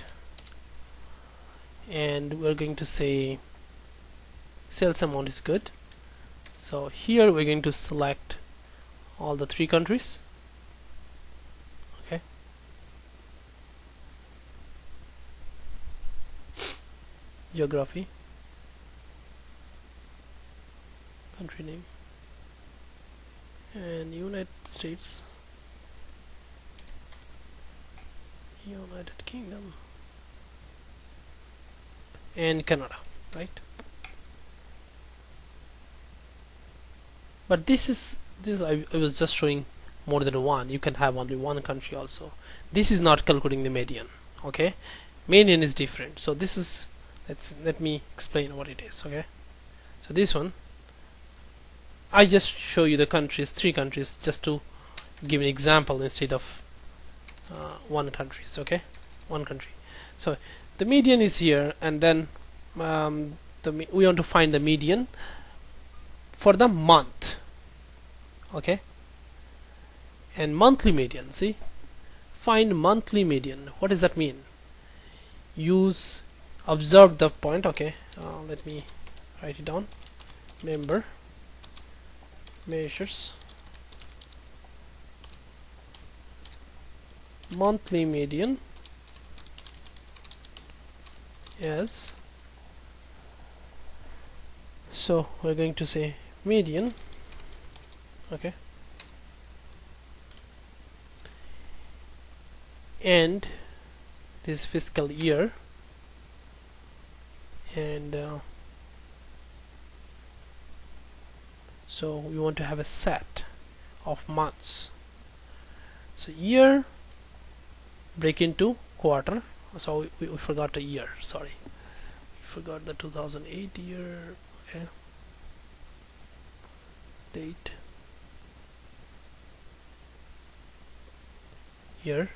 we're going to say sales amount is good. So here we're going to select all the 3 countries. Okay, geography, country name, and United States, United Kingdom, and Canada, right? But this I was just showing more than one. You can have only one country also. This is not calculating the median. Okay, median is different. So this is, let me explain what it is. Okay, so this one I just show you the countries, 3 countries, just to give an example instead of one countries. Okay, one country. So the median is here, and then we want to find the median for the month. Okay, and monthly median. See, find monthly median. What does that mean? Observe the point. Okay, let me write it down. Member measures monthly median as, so we're going to say median. Okay, and this fiscal year, and so we want to have a set of months. So year break into quarter. So we forgot a year, sorry, we forgot the 2008 year. Okay, date, year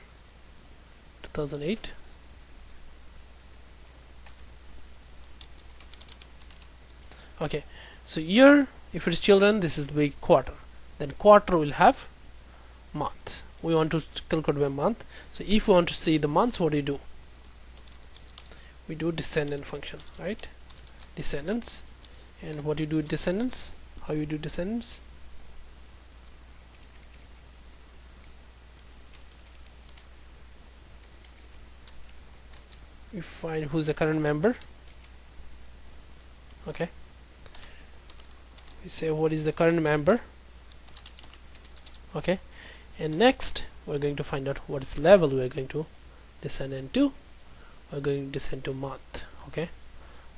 2008. Okay, so year, if it's children, this is the big quarter. Then quarter will have month. We want to calculate by month. So if we want to see the months, what do? We do descendant function, right? Descendants. And what do you do with descendants? How you do descendants? You find who's the current member. Okay, we say what is the current member. Okay, and next we're going to find out what is the level we're going to descend into. We're going to descend to month. Okay,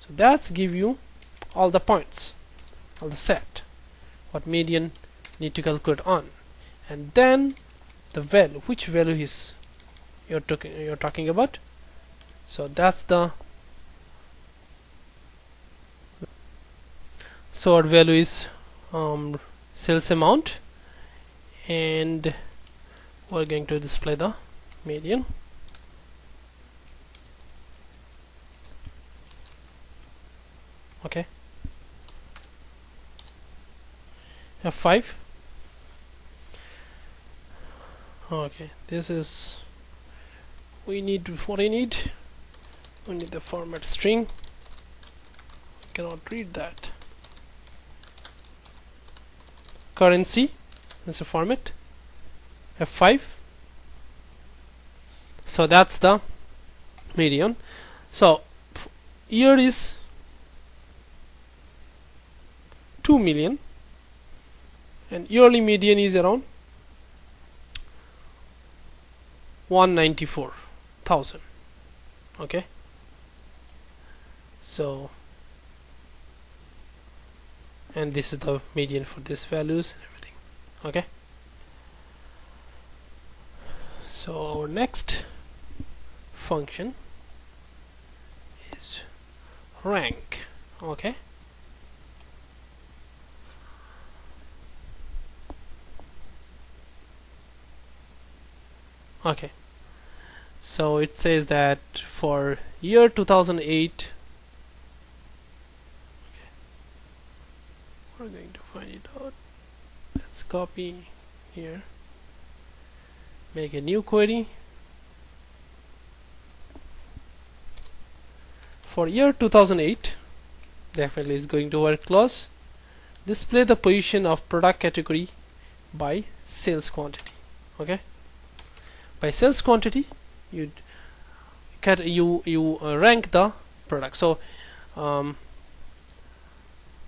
so that's give you all the points, all the set, what median need to calculate on, and then the value, which value is you're talking about. So that's the, so our value is sales amount, and we're going to display the median. Okay, F5. Okay, this is, we need what I need. We need the format string. I cannot read that. Currency, that's a format. F5. So that's the median. So year is 2 million, and yearly median is around 194,000. Okay, so, and this is the median for these values and everything. Okay, so our next function is rank. Okay, okay, so it says that for year 2008, okay, we're going to find it out. Let's copy here, make a new query. For year 2008, definitely is going to work close. Display the position of product category by sales quantity. Okay, by sales quantity you rank the product. So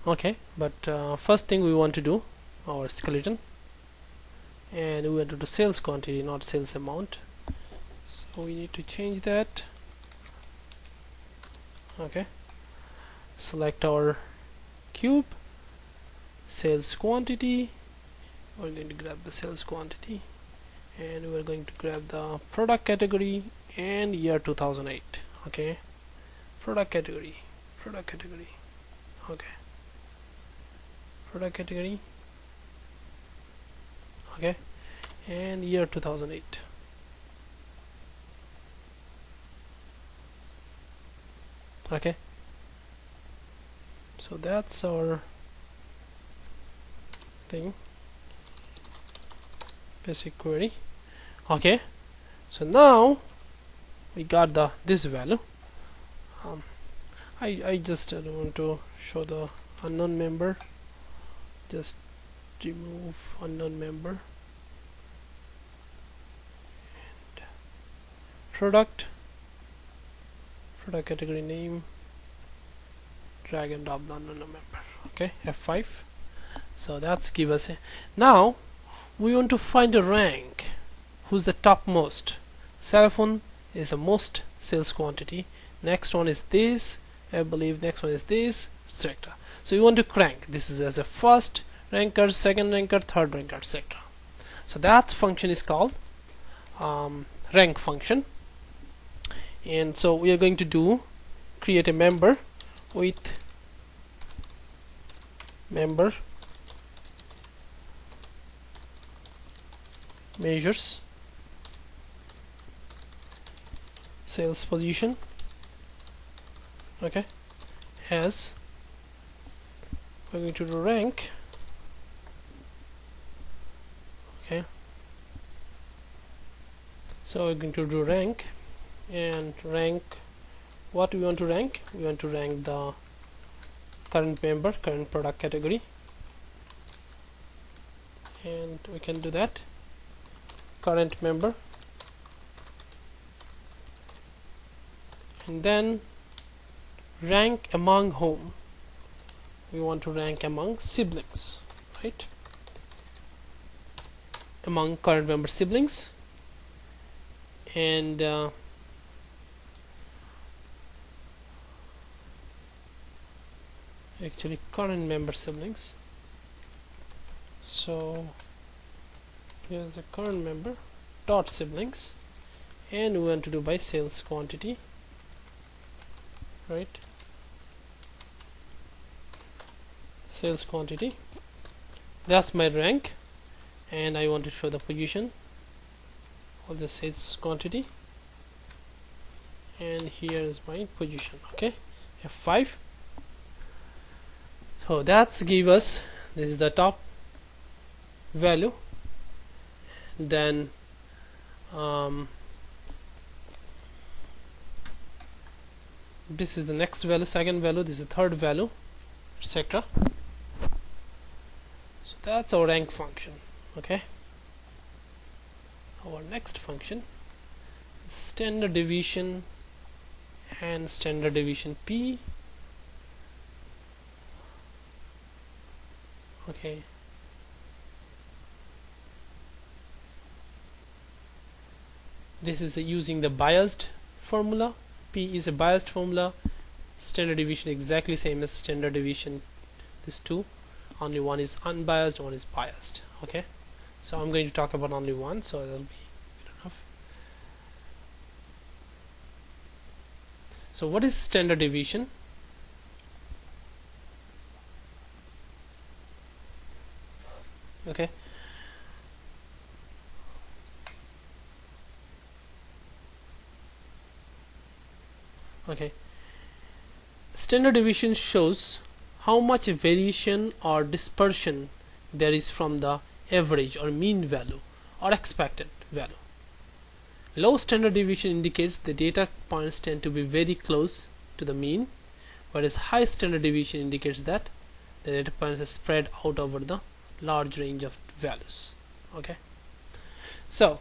okay, but first thing we want to do our skeleton, and we want to do sales quantity, not sales amount. So we need to change that. Okay, select our cube, sales quantity, we're going to grab the sales quantity, and we're going to grab the product category and year 2008. Okay, product category, okay, product category, okay, and year 2008. Okay, so that's our thing, basic query. Okay, so now we got this value. I just don't want to show the unknown member, just remove unknown member, and product category name, drag and drop the unknown member. Okay, F5. So that's give us a, now we want to find a rank, who's the topmost. Cell phone is the most sales quantity, next one is this, I believe next one is this, etc. So you want to crank, this is as a first ranker, second ranker, third ranker, etc. So that function is called rank function. And so we are going to do create a member with member measures sales position, okay, as we're going to do rank, okay, so we're going to do rank, and rank, what we want to rank, we want to rank the current member, current product category, and we can do that, current member, and then rank among whom, we want to rank among siblings, right, among current member siblings, and actually current member siblings. So here's the current member dot siblings, and we want to do by sales quantity, right, sales quantity, that's my rank, and I want to show the position of the sales quantity, and here is my position. Okay, F5. So that's give us, this is the top value, then this is the next value, second value, this is the third value, etc. So that's our rank function. Okay, our next function is standard deviation and standard deviation P. Okay, this is using the biased formula. P is a biased formula, standard deviation exactly same as standard deviation, these two, only one is unbiased, one is biased. Okay, so I'm going to talk about only one, so that'll be good enough. So what is standard deviation? Okay, okay, standard deviation shows how much variation or dispersion there is from the average or mean value or expected value. Low standard deviation indicates the data points tend to be very close to the mean, whereas high standard deviation indicates that the data points are spread out over the large range of values. Okay, so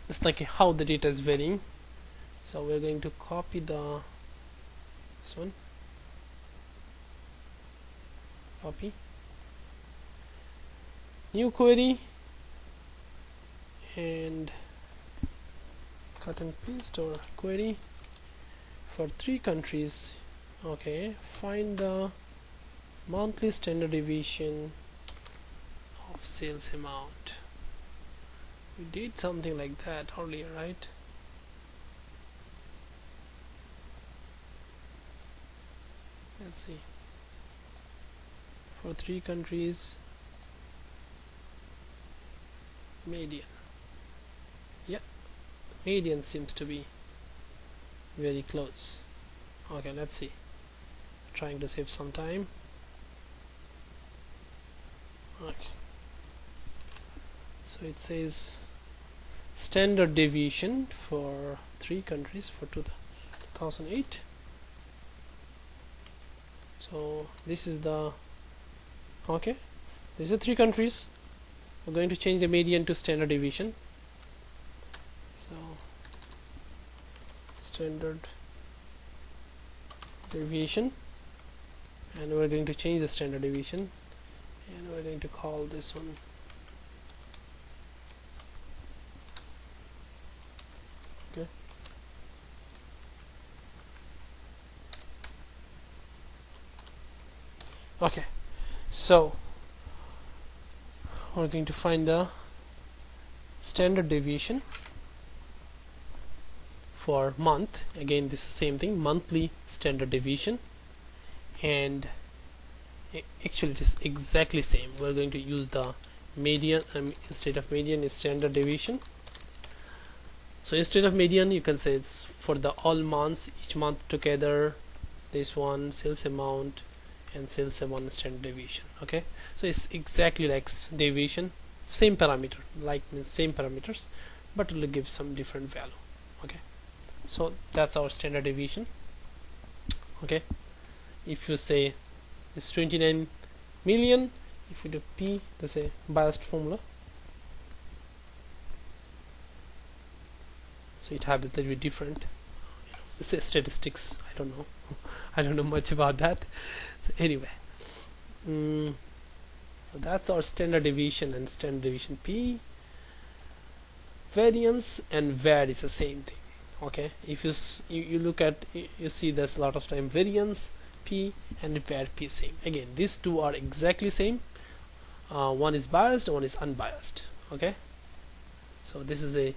it's like how the data is varying. So we're going to copy this one, copy, new query, and cut and paste our query for 3 countries. Okay, find the monthly standard deviation of sales amount. We did something like that earlier, right? Let's see. For 3 countries, median. Yeah, median seems to be very close. Okay, let's see. Trying to save some time. Okay. So it says standard deviation for 3 countries for 2008. So this is the okay. These are 3 countries. We're going to change the median to standard deviation. So standard deviation, and we're going to change the standard deviation, and we're going to call this one okay. Okay, so we're going to find the standard deviation for month. Again, this is the same thing, monthly standard deviation, and actually it is exactly same. We're going to use the median instead of median is standard deviation. So instead of median, you can say it's for the all months, each month together, this one sales amount and sales amount standard deviation. Okay, so it's exactly like deviation, same parameter, like means same parameters, but it will give some different value. Okay, so that's our standard deviation. Okay, if you say it's 29 million, if you do P, that's a biased formula, so it have a little bit different. This is statistics, I don't know. I don't know much about that. So anyway, so that's our standard deviation and standard deviation P. Variance and var is the same thing. Okay, if you look at, you see there's a lot of time variance P and var P same. Again, these two are exactly same. One is biased, one is unbiased. Okay, so this is a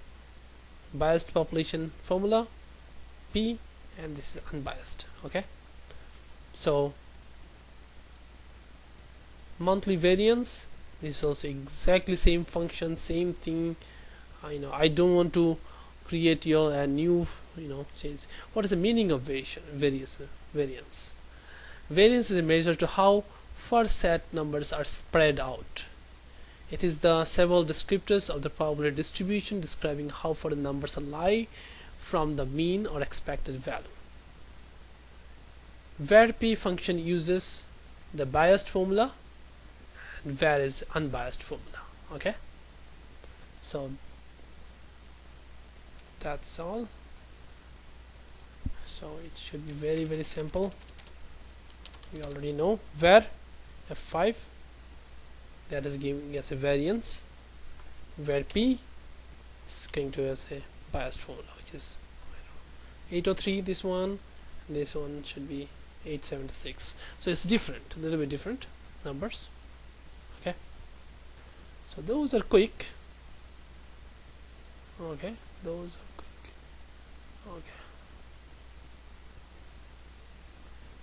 biased population formula P, and this is unbiased. Okay, so monthly variance, this is also exactly same function, same thing. I don't want to create a new change. What is the meaning of variance? Variance is a measure to how far set numbers are spread out. It is the several descriptors of the probability distribution describing how far the numbers lie from the mean or expected value. Var P function uses the biased formula, and var is unbiased formula. Okay, so that's all. So it should be very, very simple. We already know var F5, that is giving us a variance. Var P is going to as a biased formula, which is 803. This one should be 876. So it's different, a little bit different numbers. Okay, so those are quick. Okay, those are quick.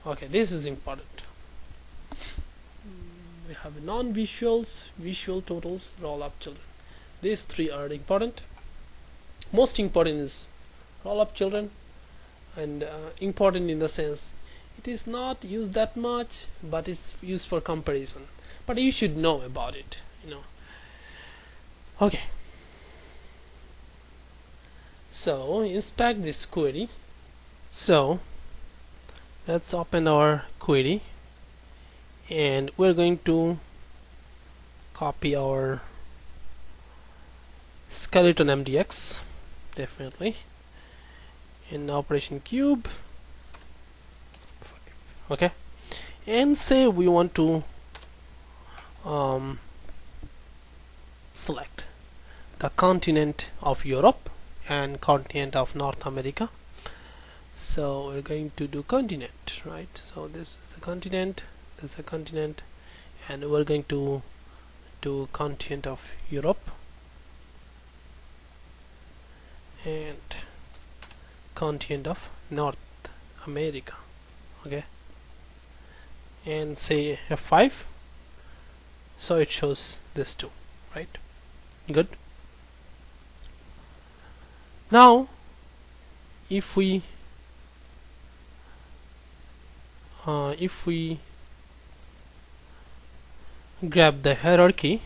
Okay, this is important. We have non-visuals, visual totals, roll-up children. These 3 are important. Most important is roll-up children, and important in the sense it is not used that much, but it's used for comparison. But you should know about it. Okay. So inspect this query. So let's open our query, and we're going to copy our skeleton MDX, definitely, in operation cube. Okay, and say we want to select the continent of Europe and continent of North America. So we're going to do continent, right? So this is the continent, this is the continent, and we're going to to continent of Europe and continent of North America. Okay, and say F5, so it shows this too, right? Good. Now if we grab the hierarchy,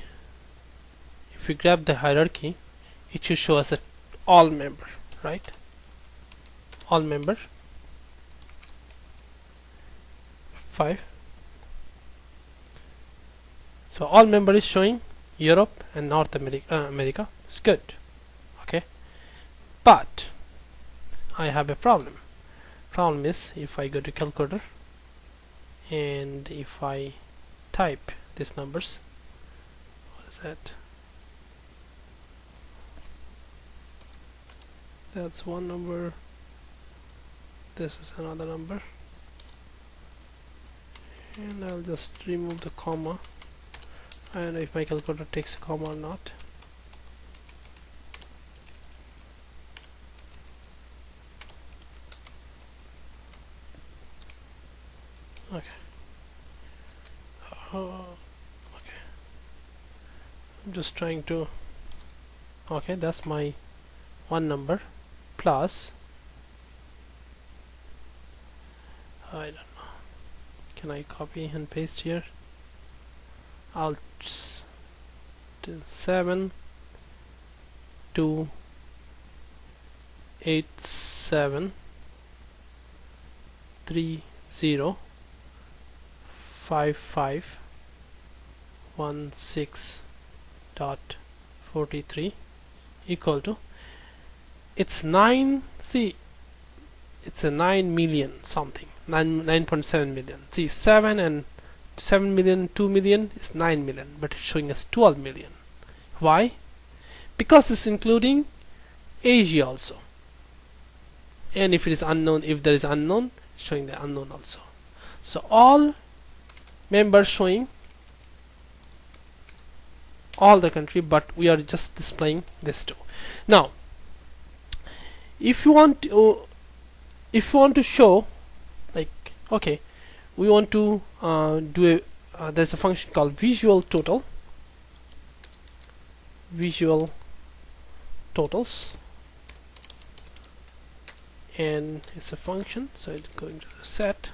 it should show us a all member, right? All member 5. So all member is showing Europe and North America. It's good. Okay, but I have a problem. Problem is, if I go to calculator and if I type these numbers, what is that? That's one number, this is another number, and I'll just remove the comma. I don't know if my calculator takes a comma or not. Okay. Okay. I'm just trying to. Okay, that's my one number plus. I don't know. Can I copy and paste here? Alt 7 2 8 7 3 0 5 5 1 6 dot 43 equal to, it's 9, see it's a 9 million something, 9.7 million. See, 7 and 7 million, 2 million is 9 million, but it's showing us 12 million. Why? Because it's including Asia also, and if it is unknown, if there is unknown, it's showing the unknown also. So all members showing all the country, but we are just displaying this too. Now if you want to show, like, okay, we want to do a there's a function called visual totals, and it's a function, so it's going to set.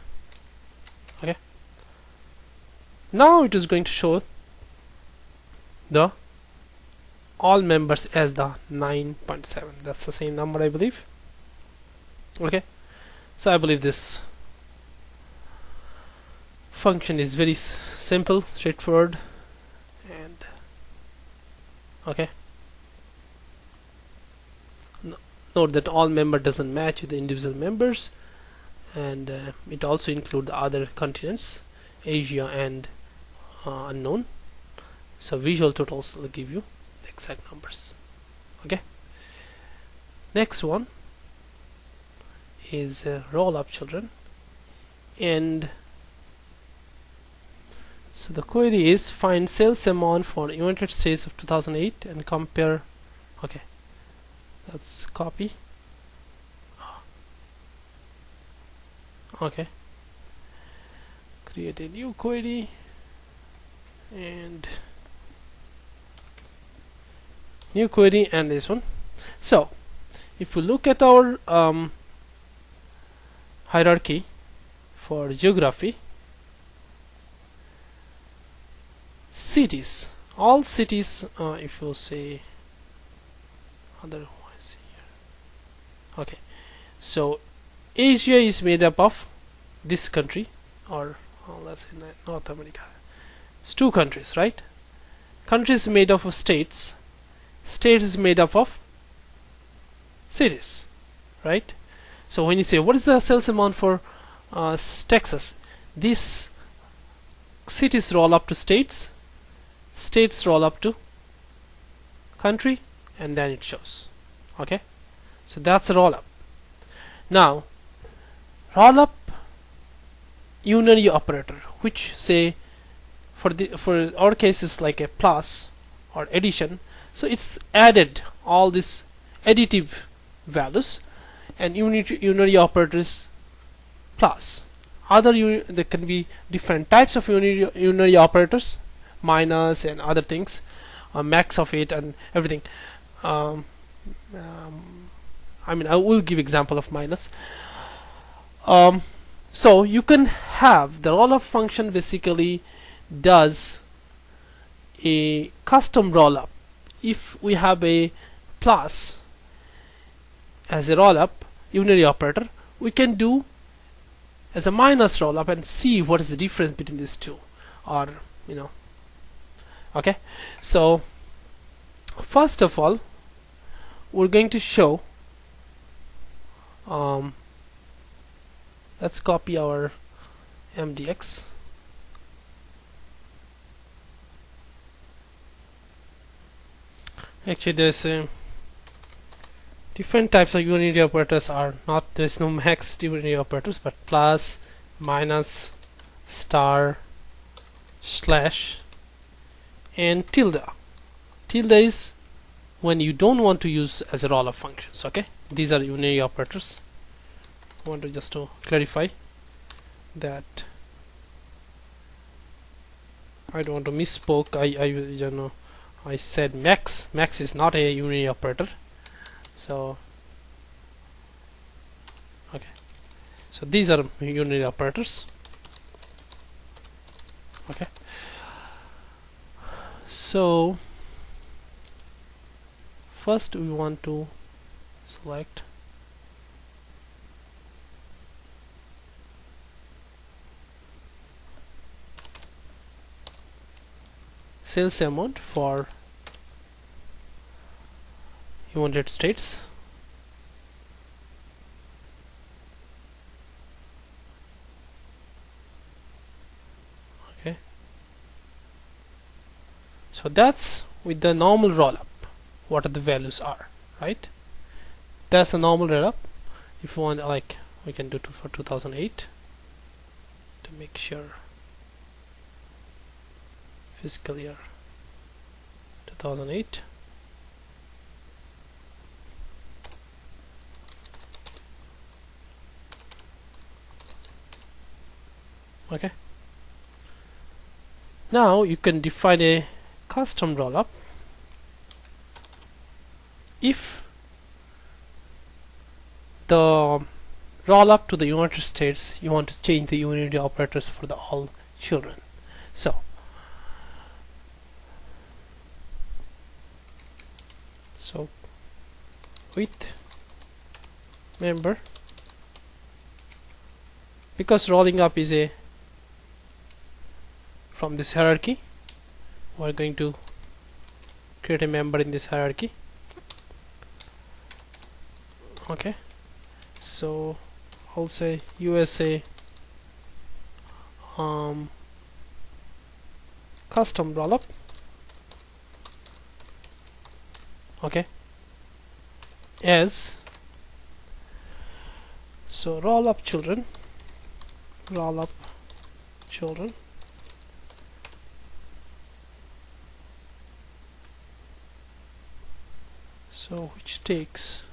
Okay, now it is going to show the all members as the 9.7. That's the same number, I believe. Okay, so I believe this function is very simple, straightforward, and okay. Note that all member doesn't match with the individual members, and it also includes the other continents, Asia and unknown. So visual totals will give you the exact numbers. Okay, next one is roll up children, and so the query is find sales amount for United States of 2008 and compare. Okay, let's copy. Okay, create a new query and new query and this one. So if we look at our hierarchy for geography, cities, all cities, if you say otherwise here. Okay, so Asia is made up of this country, or let's say North America. It's two countries, right? Countries made up of states. States is made up of cities, right? So when you say what is the sales amount for Texas, these cities roll up to states, states roll up to country, and then it shows. Okay, so that's a roll up. Now roll up unary operator, which say for our case is like a plus or addition, so it's added all these additive values, and unary operators plus. There can be different types of unary operators, minus and other things, max of it and everything. I mean, I will give example of minus. So you can have the rollup function basically does a custom rollup. If we have a plus as a rollup unary operator, we can do as a minus rollup and see what is the difference between these two, or okay. So first of all, we're going to show, let's copy our MDX. Actually, there's different types of unary operators are not, there's no max unary operators, but plus, minus, star, slash, and tilde. Tilde is when you don't want to use as a rollup functions. Okay, these are unary operators. I want to just to clarify that I don't want to misspoke. I said max. Max is not a unary operator. So okay, so these are unary operators. Okay, so first we want to select sales amount for United States. Okay, so that's with the normal rollup. What are the values are, right? That's a normal rollup. If you want, like, we can do for 2008 to make sure. Fiscal year 2008. Okay, now you can define a custom rollup. If the rollup to the United States, you want to change the unary operators for the all children. So with member, because rolling up is a from this hierarchy, we're going to create a member in this hierarchy. Okay, so I'll say USA custom rollup. Okay, as so rollup children, so which takes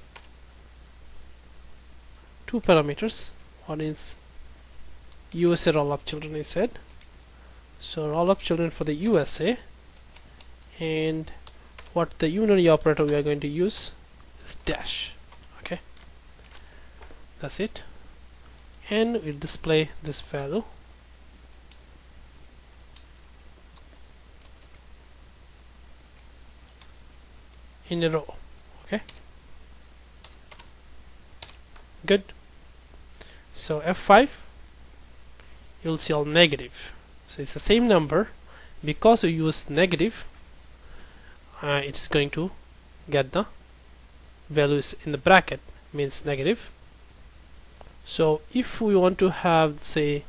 two parameters. One is USA rollup children is said, so rollup children for the USA, and what the unary operator we are going to use is dash. Okay, that's it, and we'll display this value in a row. Okay, good. So F5, you'll see all negative, so it's the same number. Because we use negative, it's going to get the values in the bracket, means negative. So if we want to have, say,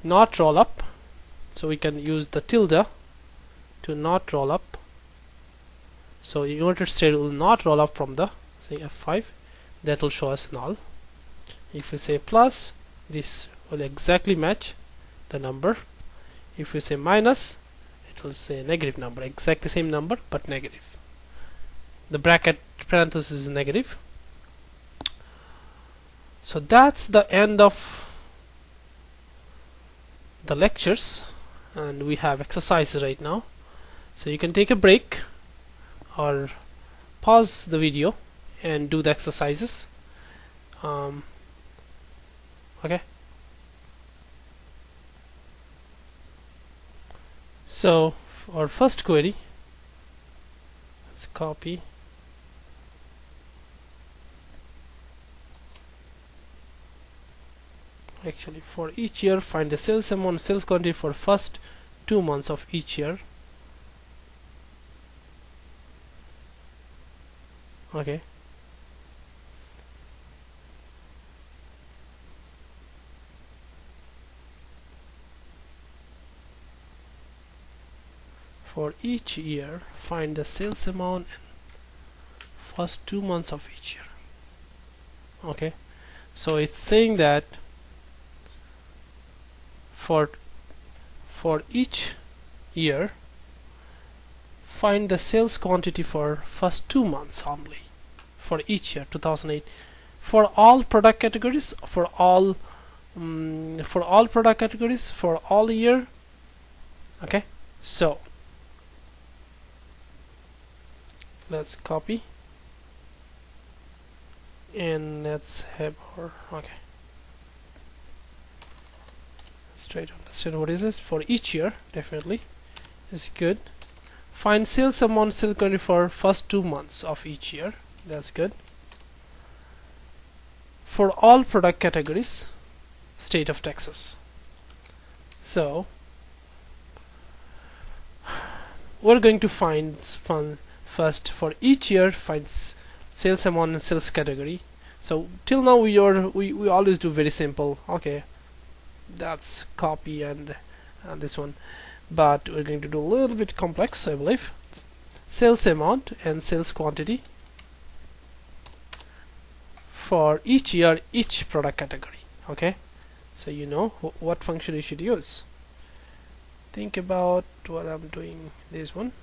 not roll up, so we can use the tilde to not roll up. So United States will not roll up from the, say, F5, that will show us null. If we say plus, this will exactly match the number. If we say minus, it'll say negative number, exactly same number but negative. The bracket parenthesis is negative. So that's the end of the lectures, and we have exercises right now. So you can take a break or pause the video and do the exercises. Okay. So our first query, let's copy. Actually, for each year, find the sales amount, sales quantity for first 2 months of each year. Okay. For each year, find the sales amount in first 2 months of each year. Okay. So it's saying that for each year, find the sales quantity for first 2 months only for each year 2008 for all product categories, for all product categories for all year. Okay, so let's copy and let's have our let's try to understand what is this for each year. Definitely is good. Find sales amount, sales quantity for first 2 months of each year. That's good. For all product categories, state of Texas. So we're going to find first for each year, find sales amount and sales category. So till now we always do very simple. Okay, that's copy and this one, but we're going to do a little bit complex, I believe. Sales amount and sales quantity for each year, each product category. Okay, so you know what function you should use. Think about what I'm doing, this one.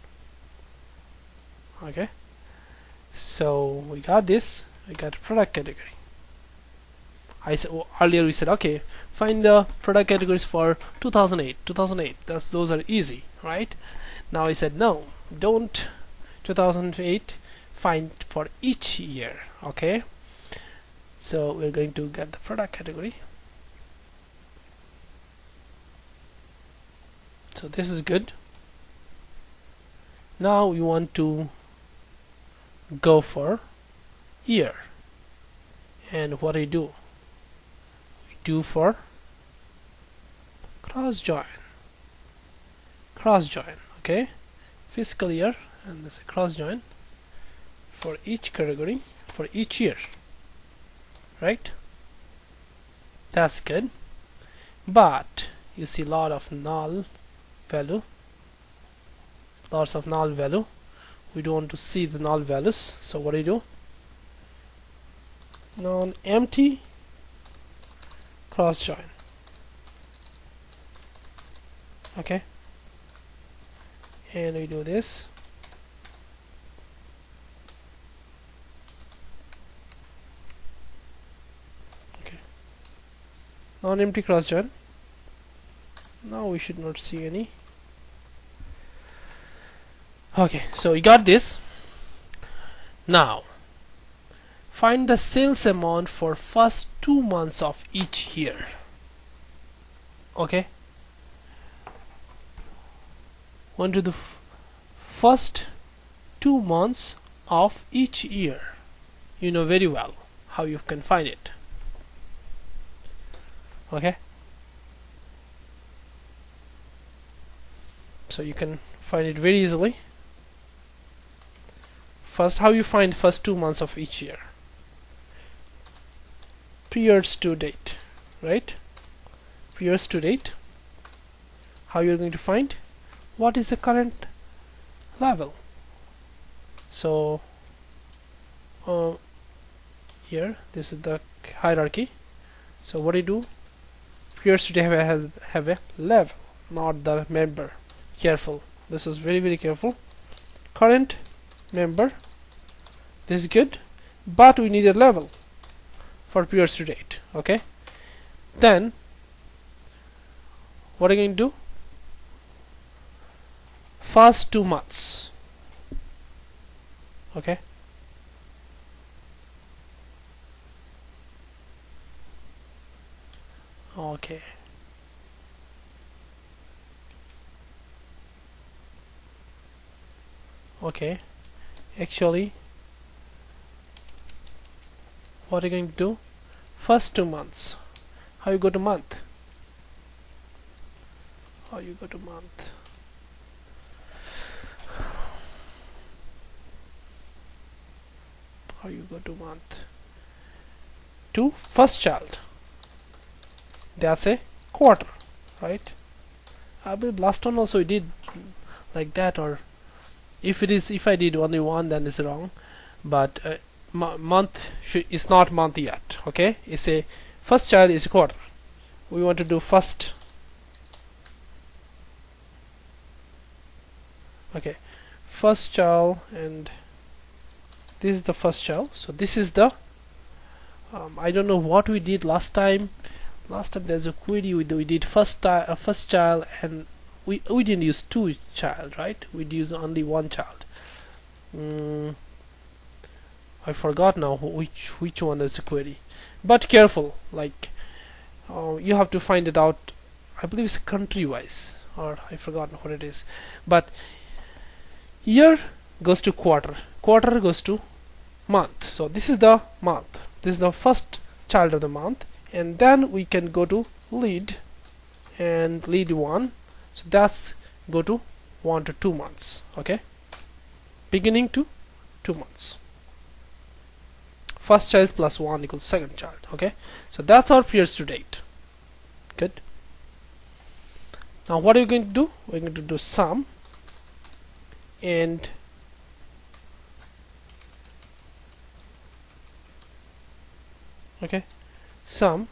Okay, so we got this, we got a product category. Earlier we said, okay, find the product categories for 2008. Those are easy, right? Now I said, no, don't 2008, find for each year. Okay, so we're going to get the product category. So this is good. Now we want to go for year, and what I do? Do for cross join. Okay, fiscal year, and there's a cross join for each category for each year, right? That's good, but you see lot of null value, lots of null value. We don't want to see the null values, so what do you do? Non-empty cross join. Okay, and we do this. Okay, non-empty cross join. Now we should not see any. Okay, so we got this. Now find the sales amount for first 2 months of each year. Okay, want to do first 2 months of each year. You know very well how you can find it. Okay, so you can find it very easily. First, how you find first 2 months of each year? Years to date, right? Years to date. How you're going to find what is the current level? So here, this is the hierarchy. So what do you do? Years to date have a level, not the member. Careful, This is very careful. Current member, this is good, but we need a level for periods to date. Okay, then what are you going to do? First 2 months. Okay, okay, okay. Actually, what are you going to do? First 2 months. How you go to month? How you go to month? How you go to month? To first child. That's a quarter, right? I believe last one also we did like that, or if I did only one, then it's wrong. But month is not month yet. Okay, it's a first child is a quarter. We want to do first. Okay, first child, and this is the first child. So this is the I don't know what we did last time. Last time there's a query we did first child, and we didn't use two child, right? We'd use only one child. I forgot now which one is the query, but careful, like you have to find it out. I believe it's country wise, or I forgot what it is, but year goes to quarter, quarter goes to month. So this is the month, this is the first child of the month, and then we can go to lead and lead 1. So that's go to 1 to 2 months. Okay, beginning to 2 months. First child plus 1 equals second child. Okay, so that's our periods to date. Good. Now what are we going to do? We're going to do sum and okay, sum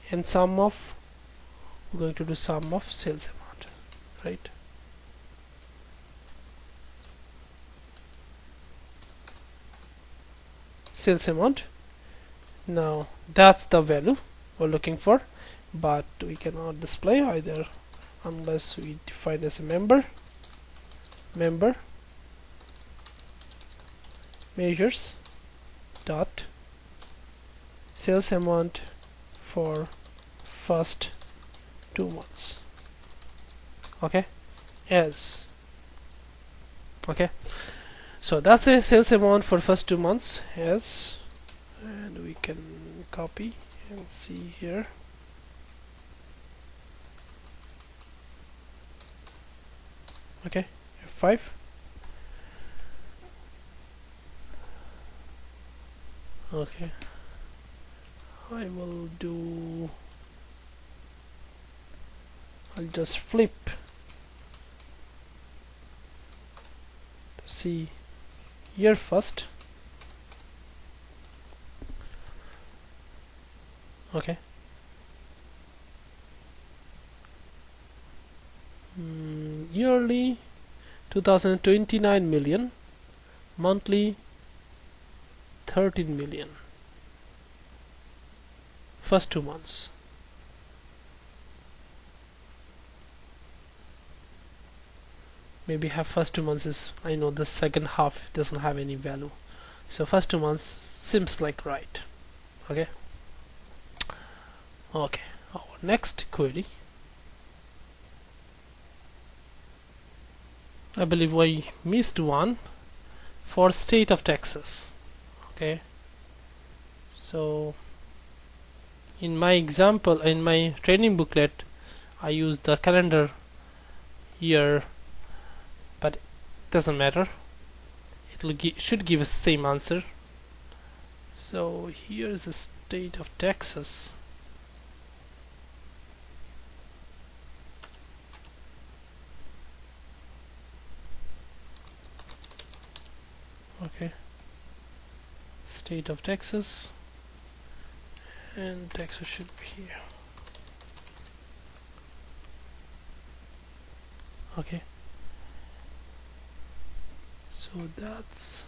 and sum of, we're going to do sum of sales amount, right? Sales amount. Now that's the value we're looking for, but we cannot display either unless we define as a member measures dot sales amount for first 2 months. Okay, as okay, so that's a sales amount for first 2 months as, and we can copy and see here. Okay, F5. Okay, I will do, I'll just flip to see year first. Okay, yearly 2029 million, monthly 13 million, first 2 months. Maybe have first 2 months is, I know the second half doesn't have any value, so first 2 months seems like right. Okay, okay, our next query, I believe I missed one for state of Texas. Okay, so in my example, in my training booklet, I use the calendar year, but it doesn't matter, it should give us the same answer. So here is the state of Texas. Okay, state of Texas, and Texas should be here. Okay, So that's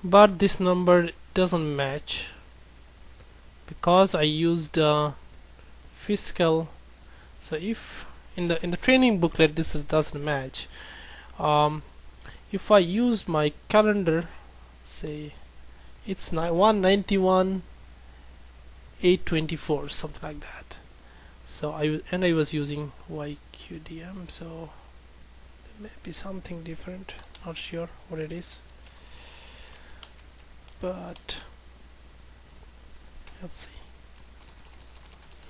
but this number doesn't match because I used fiscal. So if in the training booklet this doesn't match, if I use my calendar, say it's 191 824 something like that, so I was using YQDM, so there may be something different, not sure what it is, but let's see.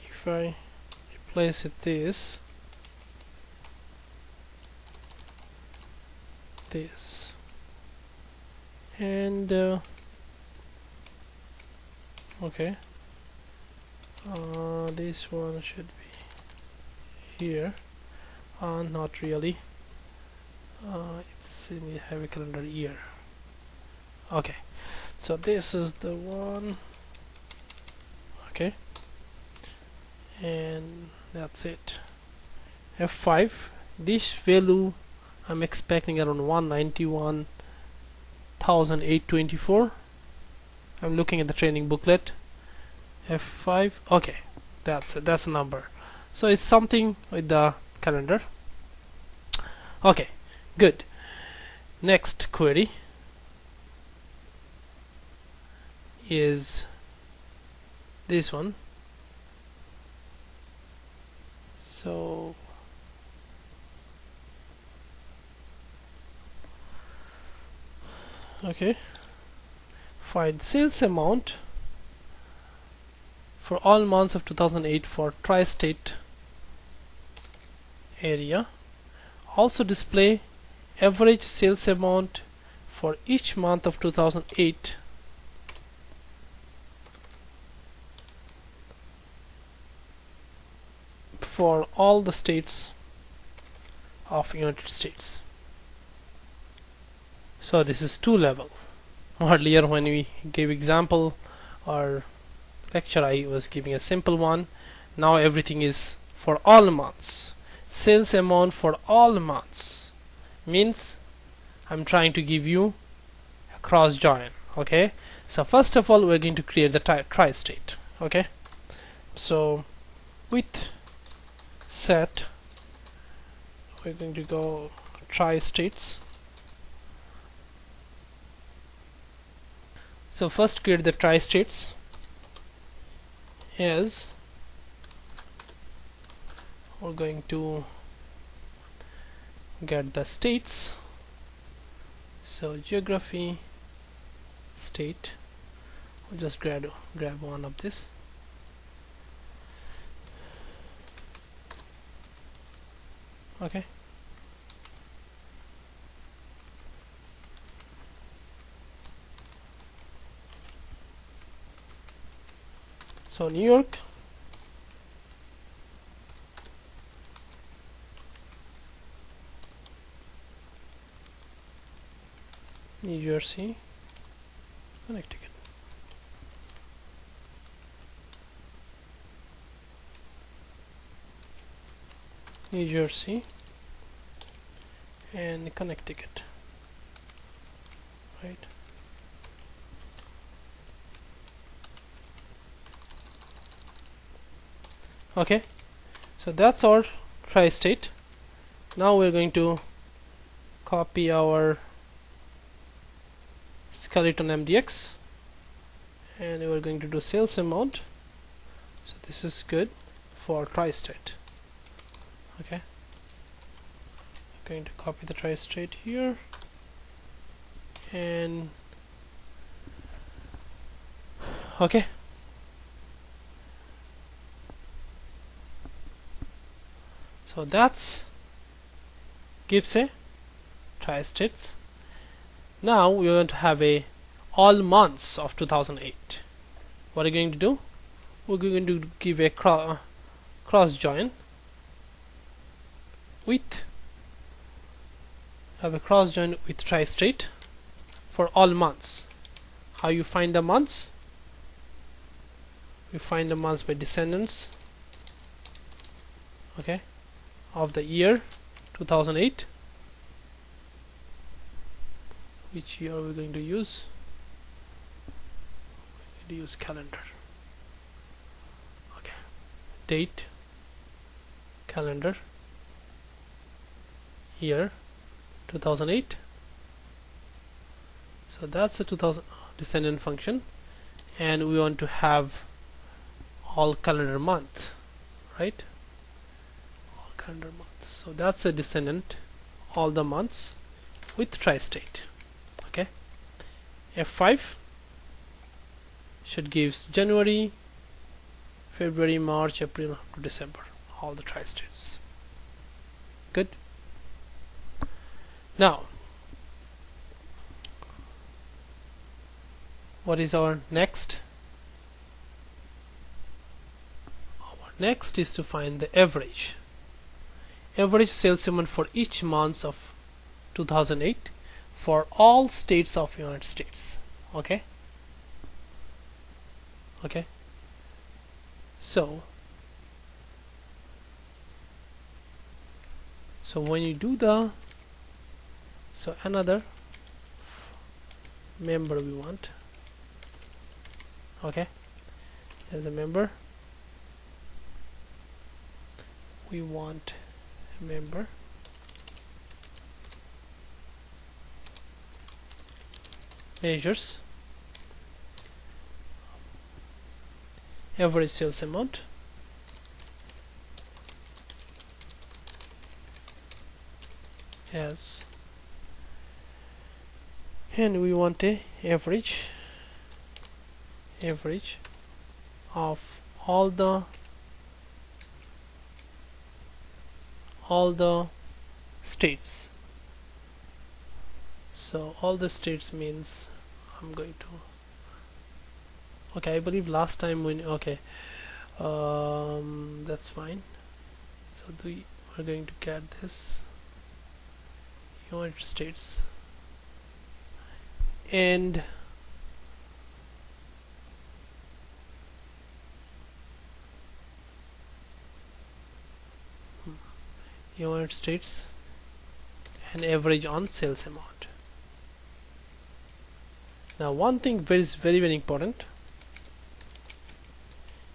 If I replace it this and okay, this one should be here, not really, it's in the heavy calendar year. Okay, so this is the one. Okay, and that's it. F5, this value I'm expecting around 191,824. I'm looking at the training booklet. F5, okay, that's it, that's a number. So it's something with the calendar. Okay, good. Next query is this one. So okay, find sales amount for all months of 2008 for tri-state area. Also display average sales amount for each month of 2008 for all the states of United States. So this is 2 level. Earlier when we gave example or lecture, I was giving a simple one. Now everything is for all months. Sales amount for all months means I'm trying to give you a cross join. Okay, so first of all we're going to create the tri-state. Okay, so with set we're going to go tri-states. So first create the tri-states is we're going to get the states. So geography state, we'll just grab one of this. Okay, so New York, New Jersey, Connecticut. New Jersey and Connecticut, right? Okay, so that's our tri-state. Now we're going to copy our skeleton MDX and we're going to do sales amount. So this is good for tri-state. Okay, I'm going to copy the tri-state here and okay, so that's gives a tri-states. Now we are going to have a all months of 2008. What are you going to do? We're going to give a cross join with tri-state for all months. How you find the months? We find the months by descendants, okay, of the year 2008. Which year are we going to use? We're going to use calendar. Okay, date, calendar, year 2008. So that's a 2000 descendant function, and we want to have all calendar month, right? All calendar month. So that's a descendant, all the months with tri-state. Okay, F5 should gives January, February, March, April to December, all the tri-states. Good. Now, what is our next? Our next is to find the average sales amount for each month of 2008 for all states of United States. Okay, so when you do the another member we want, okay, as a member we want a member measures average sales amount as, and we want a average of all the states. So all the states means I'm going to, okay, I believe last time when, okay, that's fine. So we're going to get this United States, and United States and average on sales amount. Now one thing is very important,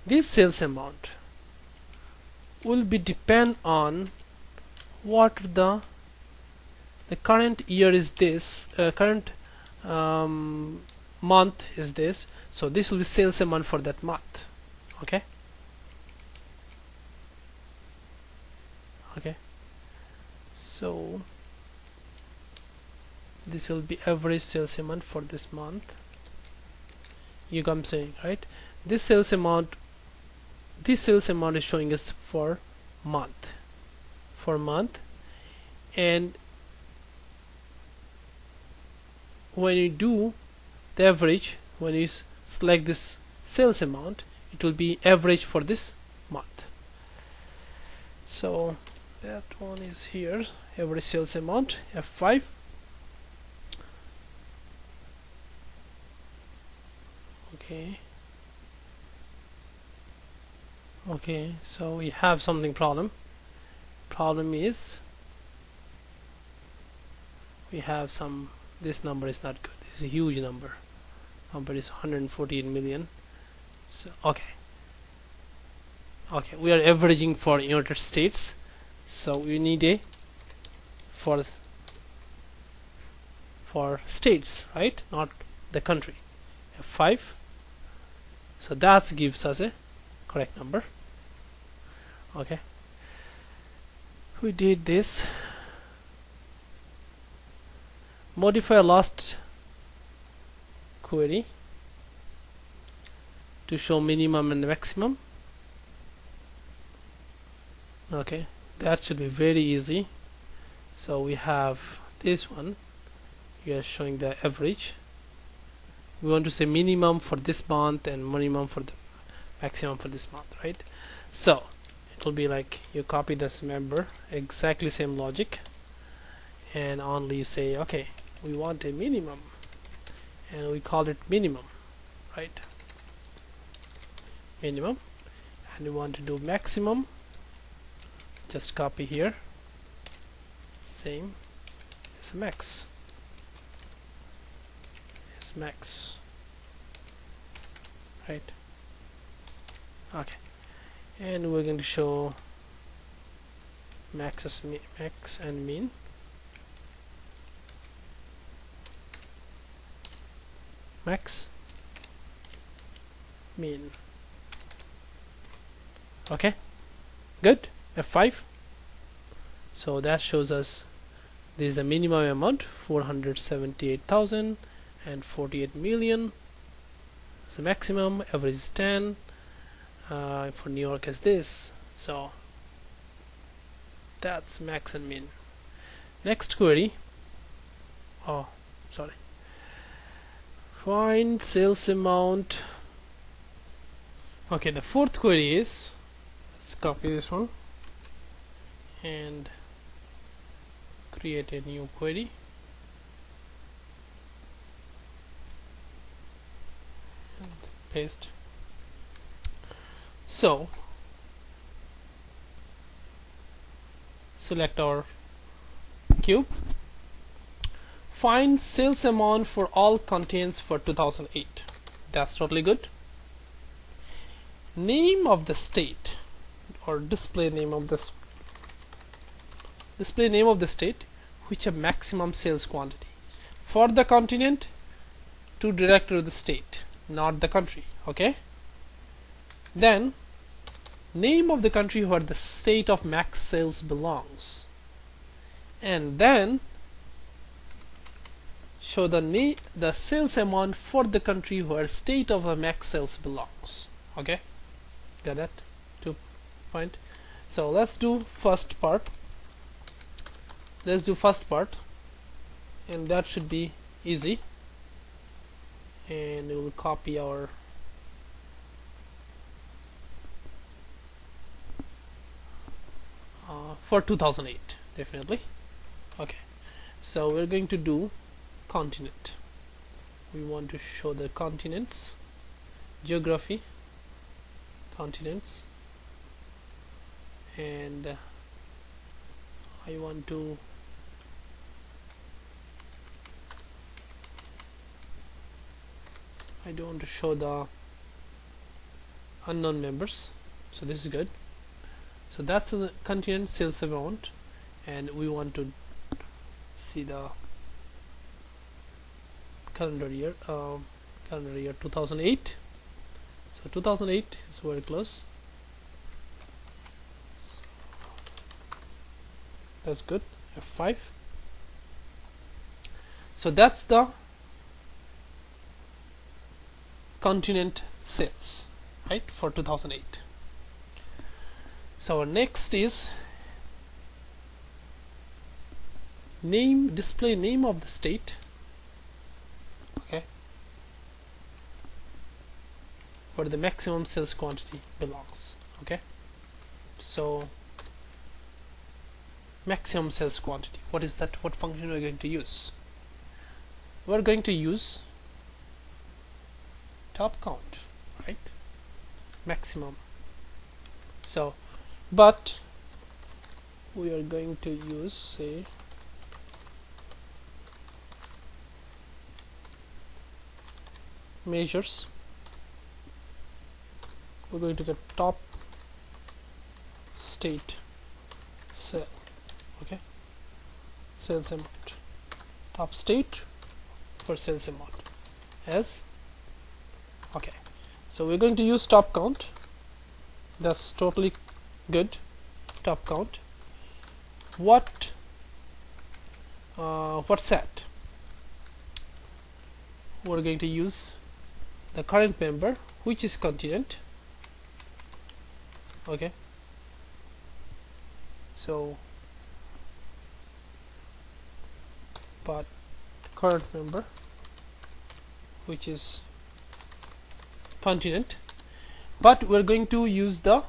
this sales amount will be depend on what the current year is, this current month is this, so this will be sales amount for that month. Okay, so this will be average sales amount for this month. You come saying, right, this sales amount is showing us for month, and when you do the average, when you select this sales amount, it will be average for this month. So that one is here, average sales amount, F5. Okay, so we have something problem is we have some, this number is not good, this is a huge number is 148 million. So okay, we are averaging for United States, so we need a for states, right, not the country. F5, so that gives us a correct number. Okay, we did this, modify last query to show minimum and maximum. Okay, that should be very easy. So we have this one, we are showing the average. We want to say minimum for this month and minimum for the maximum for this month, right? So it will be like you copy this member, exactly same logic, and only you say, okay, we want a minimum and we call it minimum, right? Minimum. And we want to do maximum, just copy here, same as max, right? Okay, and we're going to show max and mean. Max, mean. Okay, good. F5. So that shows us this is the minimum amount, 478,048 million. The maximum, average is 10. For New York is this. So that's max and min. Next query. Oh, sorry. Find sales amount. Okay, the fourth query is, let's copy this one and create a new query. And paste. So select our cube. Find sales amount for all contents for 2008. That's totally good. Name of the state, or display name of the state which have maximum sales quantity. For the continent, to directory of the state, not the country. Okay. Then name of the country where the state of max sales belongs, and then show the sales amount for the country where state of the max sales belongs. Okay, got that? 2 point. So let's do first part. And that should be easy. And we will copy our for 2008, definitely. Okay, so we're going to do continent. We want to show the continents, geography, continents, and I don't want to show the unknown members, so this is good. So that's the continent sales amount, and we want to see the calendar year 2008. So 2008 is very close. That's good. F5. So that's the continent sales, right, for 2008. So our next is display name of the state, okay, where the maximum sales quantity belongs. Okay, so maximum sales quantity, what is that? What function are we going to use? We're going to use top count, right? Maximum. So but we are going to use, say, measures. We're going to get top state sale, okay, sales amount, top state for sales amount as, okay. So we're going to use top count. That's totally good. Top count. What set? We're going to use the current member, which is continent. Okay, so but current member, which is continent, but we're going to use the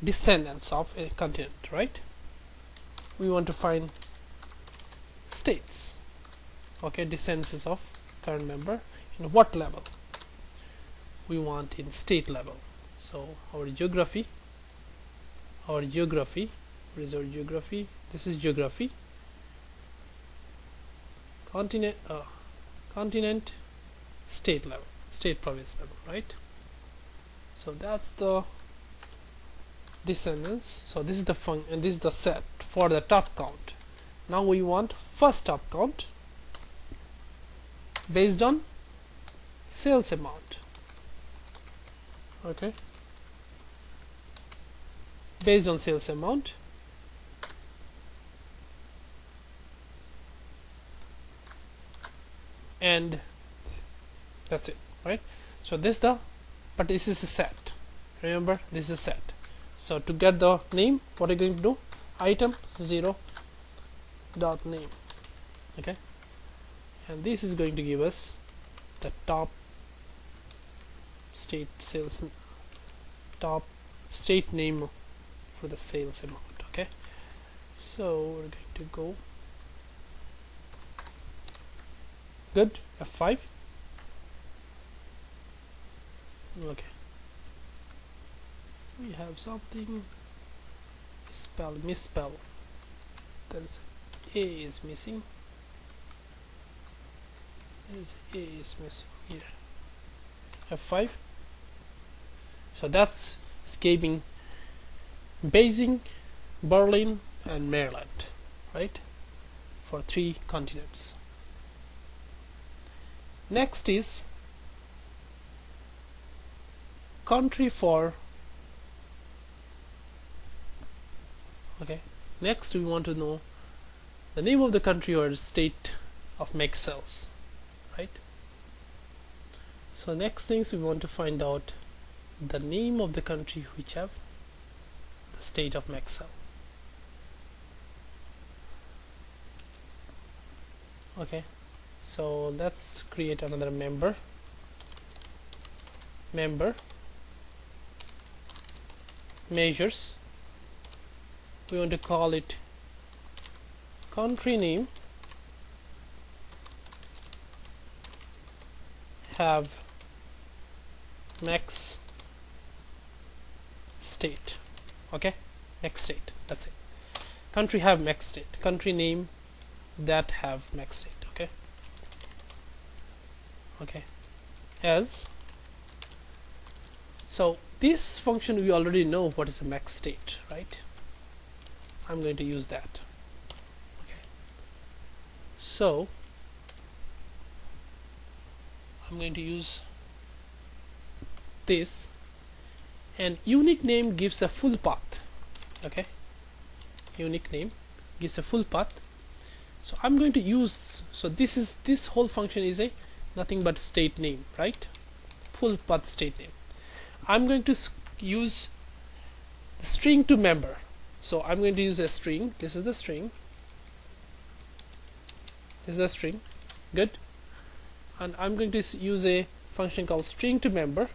descendants of a continent, right? We want to find states, okay, descendants of current member in what level? We want in state level. So our geography, where is our geography? This is geography. Continent, state level, state province level, right? So that's the descendants. So this is the function, and this is the set for the top count. Now we want first top count based on sales amount. Okay, based on sales amount, and that's it, right? So this but this is a set. Remember, this is a set. So to get the name, what are you going to do? Item 0 dot name. Okay, and this is going to give us the top state name for the sales amount. Okay, so we're going to go good F5. Okay, we have something misspell. There's A is missing. There's A is missing here. F5. So that's escaping Beijing, Berlin, and Maryland, right? For 3 continents. Next is country for. Okay. Next, we want to know the name of the country or state of make cells, right? So next things we want to find out the name of the country which have the state of make cell. Okay, so let's create another member measures. We want to call it country name have max state. Okay, max state, that's it. Country have max state, country name that have max state. Okay, okay, as so this function we already know what is a max state, right? I'm going to use that. Okay, so I'm going to use this, and unique name gives a full path. Okay, unique name gives a full path. So I'm going to use, so this whole function is a nothing but state name, right? Full path state name. I'm going to use string to member. So I'm going to use a string. This is the string. This is a string. Good. And I'm going to use a function called string to member.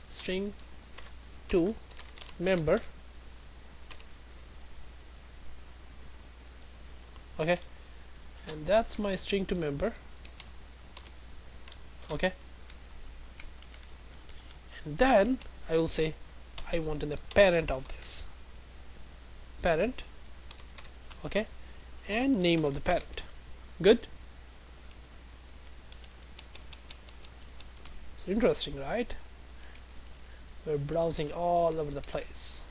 String to member. Okay, and that's my string to member. Okay, and then I will say I want in the parent of this parent. Okay, and name of the parent. Good. So interesting, right? We're browsing all over the place.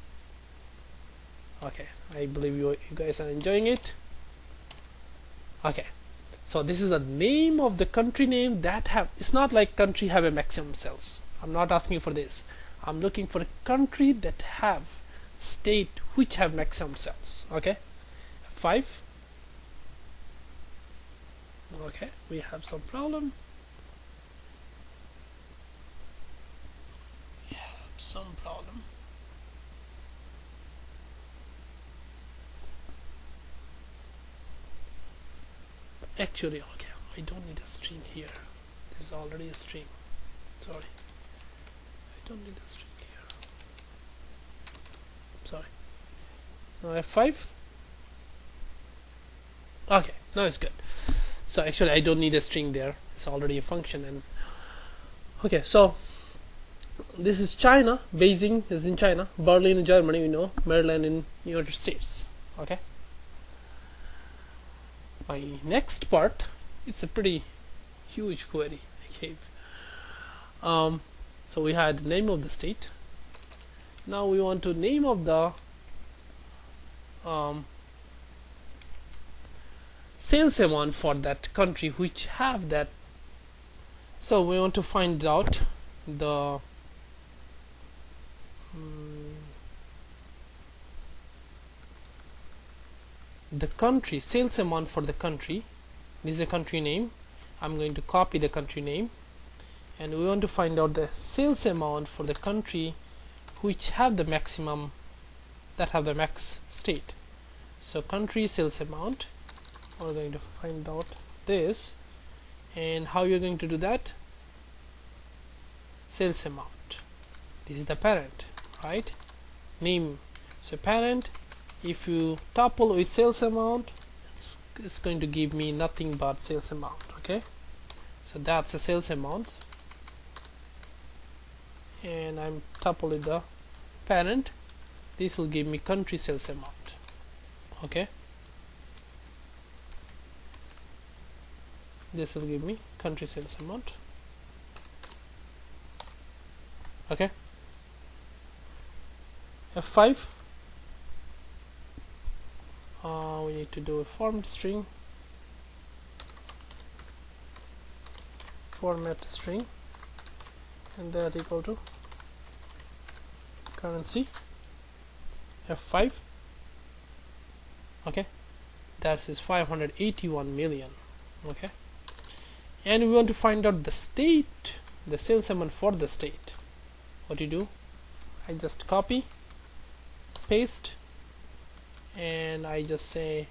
Okay, I believe you guys are enjoying it. Okay, so this is the name of the country name that have, it's not like country have a maximum cells. I'm not asking for this. I'm looking for a country that have state which have maximum cells. Okay, 5. Okay, we have some problem. We have some problem. Actually, okay, I don't need a string here. This is already a string. Sorry, I don't need a string here. Sorry. Now F5. Okay, now it's good. So actually I don't need a string there, it's already a function. And okay, so this is China. Beijing is in China, Berlin in Germany, you know, Maryland in United States. Okay, my next part, it's a pretty huge query I gave. So we had the name of the state. Now we want to name of the sales amount for that country which have that. So we want to find out the country sales amount for the country. This is a country name. I'm going to copy the country name, and we want to find out the sales amount for the country which have the maximum, that have the max state. So country sales amount, we're going to find out this. And how you're going to do that? Sales amount, this is the parent, right? Name, so parent, if you tuple with sales amount, it's going to give me nothing but sales amount. Okay, so that's a sales amount, and I'm tuple with the parent, this will give me country sales amount. Okay, this will give me country sales amount. Okay, F5, we need to do a format string, and that equal to currency. F5. Okay, that is 581 million. Okay, and we want to find out the state, the sales amount for the state. What you do, I just copy, paste, and I just say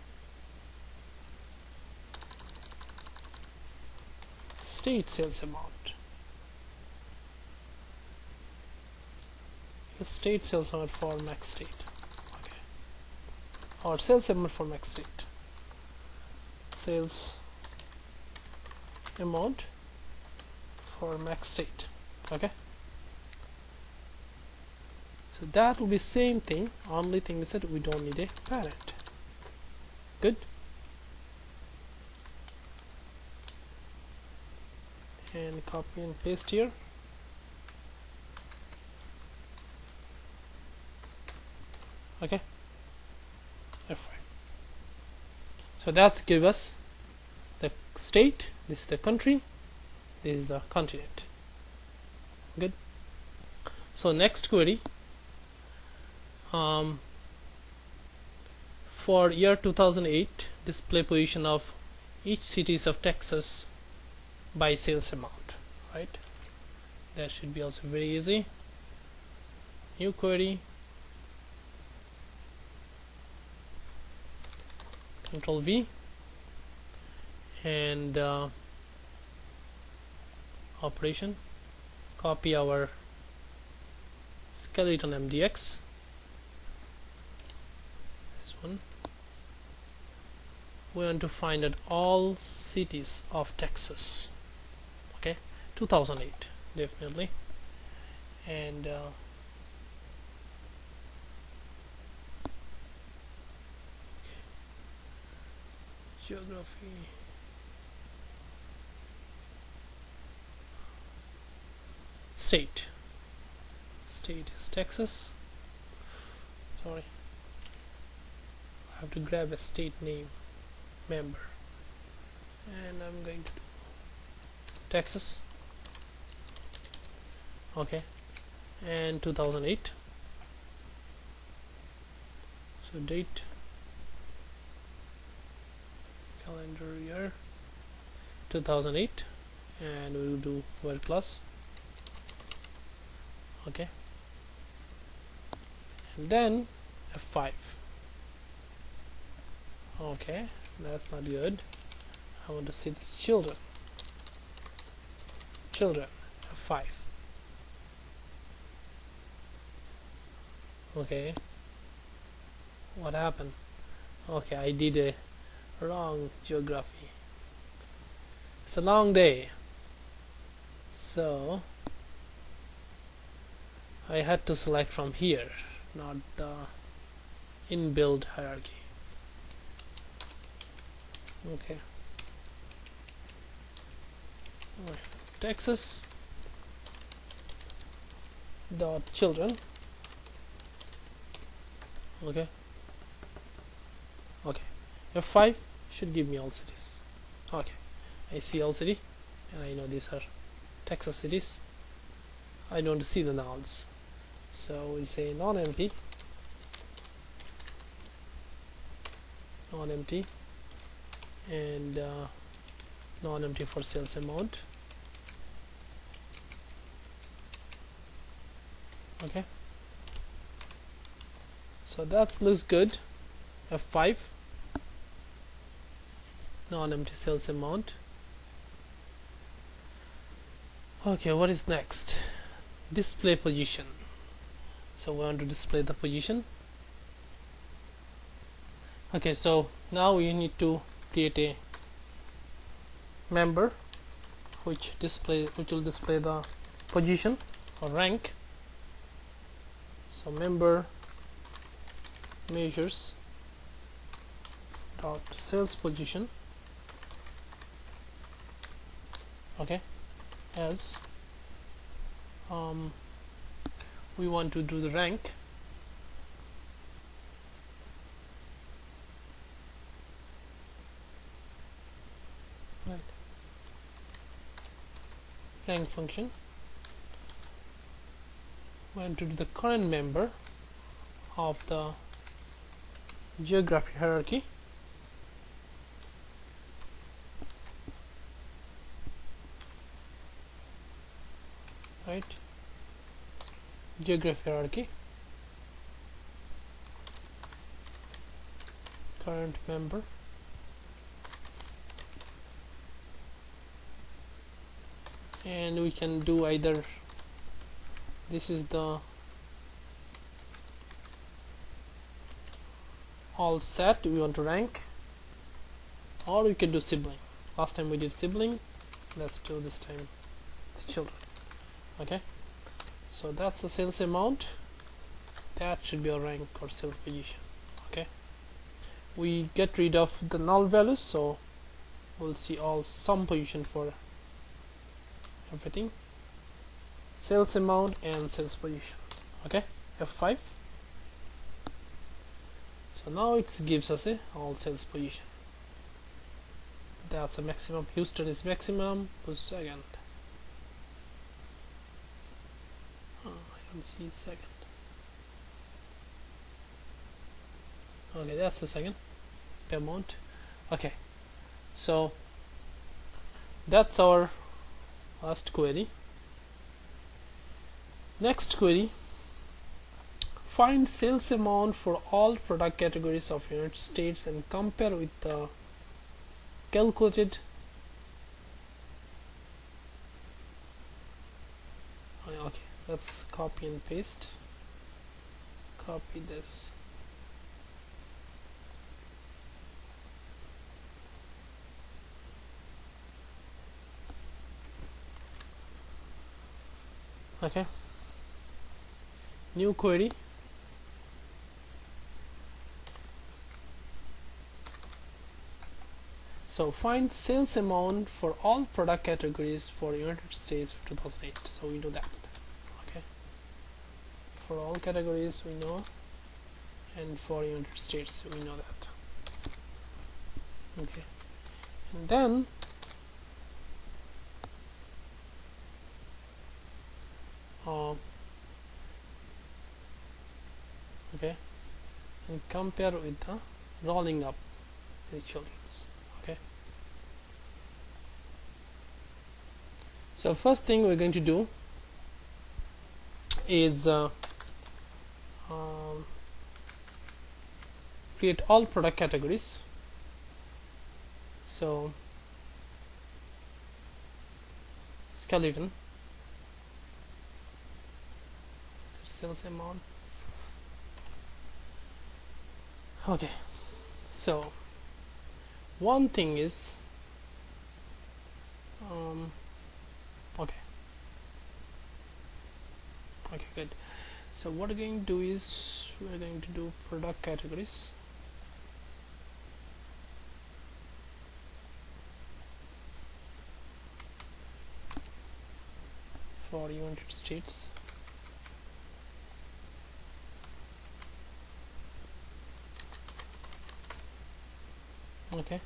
state sales amount. State sales amount for max state. Okay, or sales amount for max state. Sales amount for max state. Okay, so that will be same thing, only thing is that we don't need a parent. Good, and copy and paste here. Okay, F5. So that's give us the state, this is the country, this is the continent. Good. So next query, for year 2008, display position of each cities of Texas by sales amount. Right, that should be also very easy. New query, Control V, and operation, copy our skeleton MDX, this one. We want to find out all cities of Texas. Okay, 2008 definitely, and geography, state is Texas. Sorry, I have to grab a state name member, and I'm going to do Texas. Okay, and 2008, so date, calendar year 2008, and we will do word class. Okay, and then F5. Okay, that's not good. I want to see this children. F5. Okay, what happened? Okay, I did a wrong geography. It's a long day, so I had to select from here, not the inbuilt hierarchy. Okay. Right. Texas dot children. Okay. Okay. F5 should give me all cities. Okay. I see all city, and I know these are Texas cities. I don't see the nulls, so we say non-empty, non-empty, and non-empty for sales amount. Okay, so that looks good. F5, non-empty sales amount. Okay, what is next? Display position. So we want to display the position. Okay, so now we need to create a member which will display the position or rank. So member measures dot sales position. Okay, as we want to do the rank. Right. Rank function. We want to do the current member of the geography hierarchy. Right, geography hierarchy, current member, and we can do either this is the all set we want to rank, or we can do sibling. Last time we did sibling, let's do this time it's children. Okay, so that's the sales amount, that should be our rank or sales position. Okay, we get rid of the null values, so we'll see all sum position for everything, sales amount and sales position. Okay, F5. So now it gives us a all sales position. That's a maximum. Houston is maximum per second. I don't see second. Okay, that's the second amount. Okay, so that's our last query. Next query: find sales amount for all product categories of United States and compare with the calculated. Okay, let's copy and paste. Copy this. Okay, new query. So find sales amount for all product categories for United States for 2008. So we do that. Okay, for all categories we know, and for United States we know that. Okay, and then okay, and compare with the rolling up the children's. Okay, so first thing we're going to do is create all product categories. So skeleton, sales amount. Okay, so one thing is Okay, good. So what we're going to do is we're going to do product categories. For United States. Okay,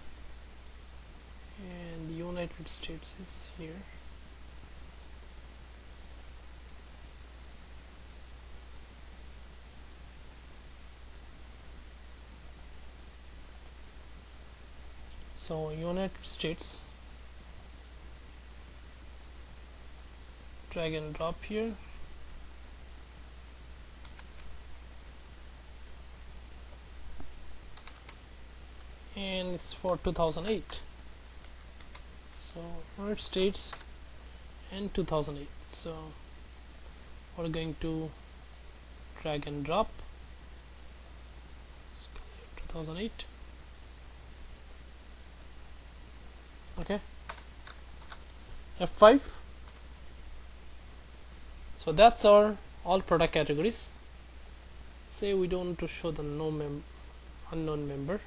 and the United States is here. So United States, drag and drop here. And it's for 2008. So United States and 2008. So we're going to drag and drop 2008. Okay, F5. So that's our all product categories. Say we don't want to show the unknown member.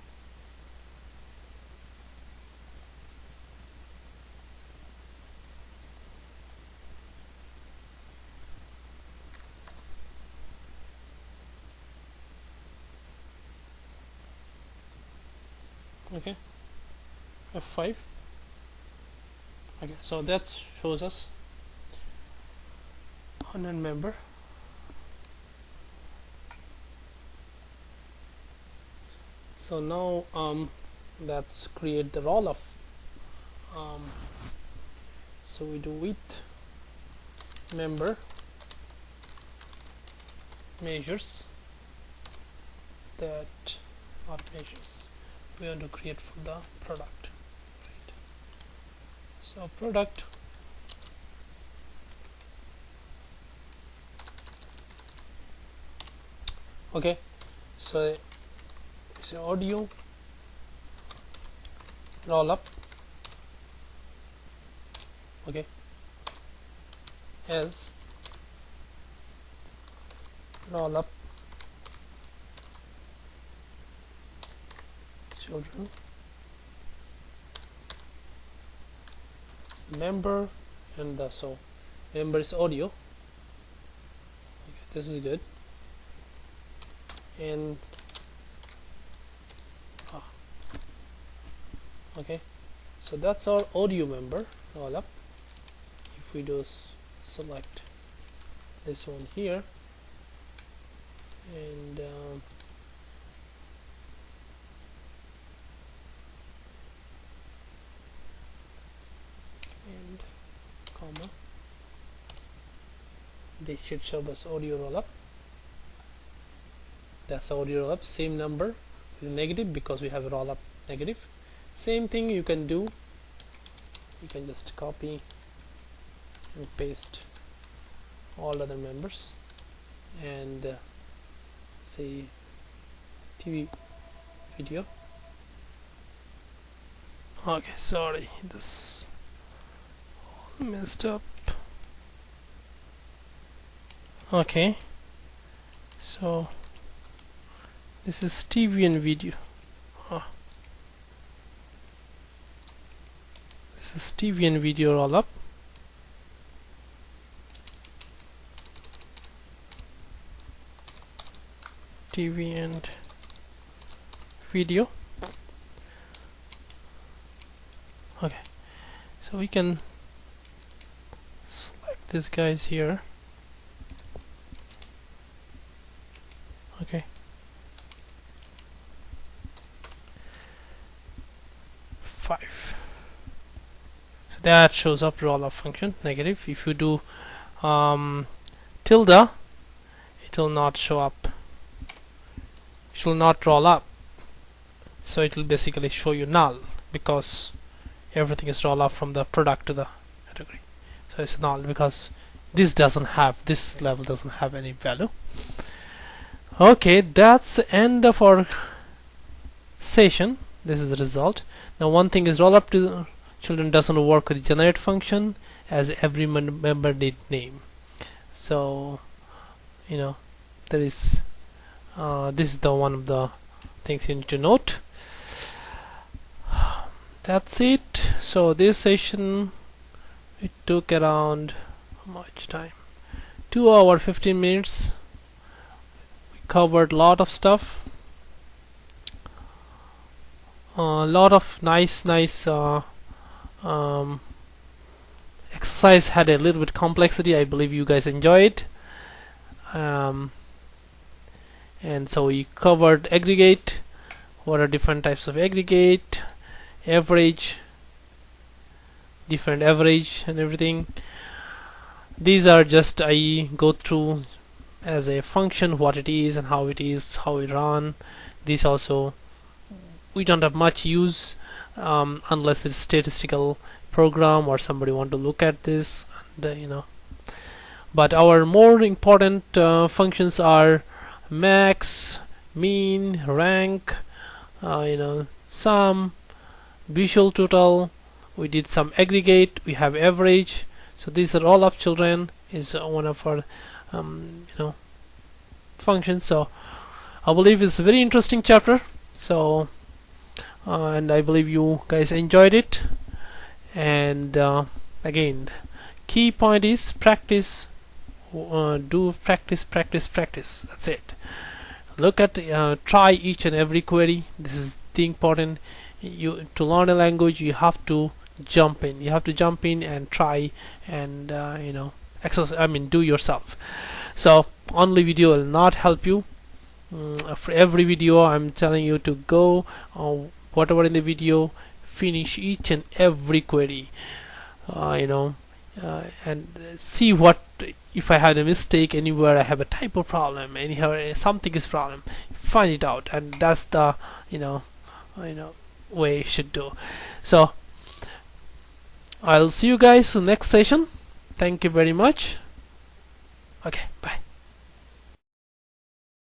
Okay, F5. Okay, so that shows us unknown member. So now let's create the roll-up. So we do with member measures that are measures we want to create for the product. Right. So product okay, so it's audio roll up. Okay, as roll up children. It's the member and the so member is audio. Okay, this is good. And okay, so that's our audio member roll up. If we do select this one here and comma, they should show us audio roll up. That's audio roll up, same number with negative because we have a roll up negative. Same thing you can do, you can just copy and paste all other members and say TV video. Okay, sorry, this all messed up. Okay, so this is TV and video. This is TV and video roll up. TV and video. Okay, so we can select these guys here. Okay, 5. So that shows up roll up function negative. If you do tilde, it will not show up. It will not roll up. So it will basically show you null because everything is roll up from the product to the category. So it's null because this level doesn't have any value. Okay, that's the end of our session. This is the result. Now one thing is roll up to children doesn't work with generate function, as every member need name. So there is this is the one of the things you need to note. That's it. So this session, it took around how much time? 2 hours 15 minutes. We covered a lot of stuff, a lot of nice exercise. Had a little bit complexity. I believe you guys enjoyed. And so we covered aggregate, what are different types of aggregate, average, different average and everything. These are just I go through as a function what it is and how it is, how it run. These also we don't have much use unless it's statistical program or somebody want to look at this, and but our more important functions are max, mean, rank, sum, visual total. We did some aggregate, we have average. So these are all up children is one of our functions. So I believe it's a very interesting chapter. So and I believe you guys enjoyed it. And again, key point is practice. Do practice. That's it. Look at try each and every query. This is the important. You to learn a language, you have to jump in. You have to jump in and try and exercise. Do yourself. So only video will not help you. For every video, I'm telling you to go whatever in the video, finish each and every query. And see what if I had a mistake anywhere, I have a typo problem, anyhow something is problem, find it out, and that's the way you should do. So I'll see you guys in the next session. Thank you very much. Okay, bye.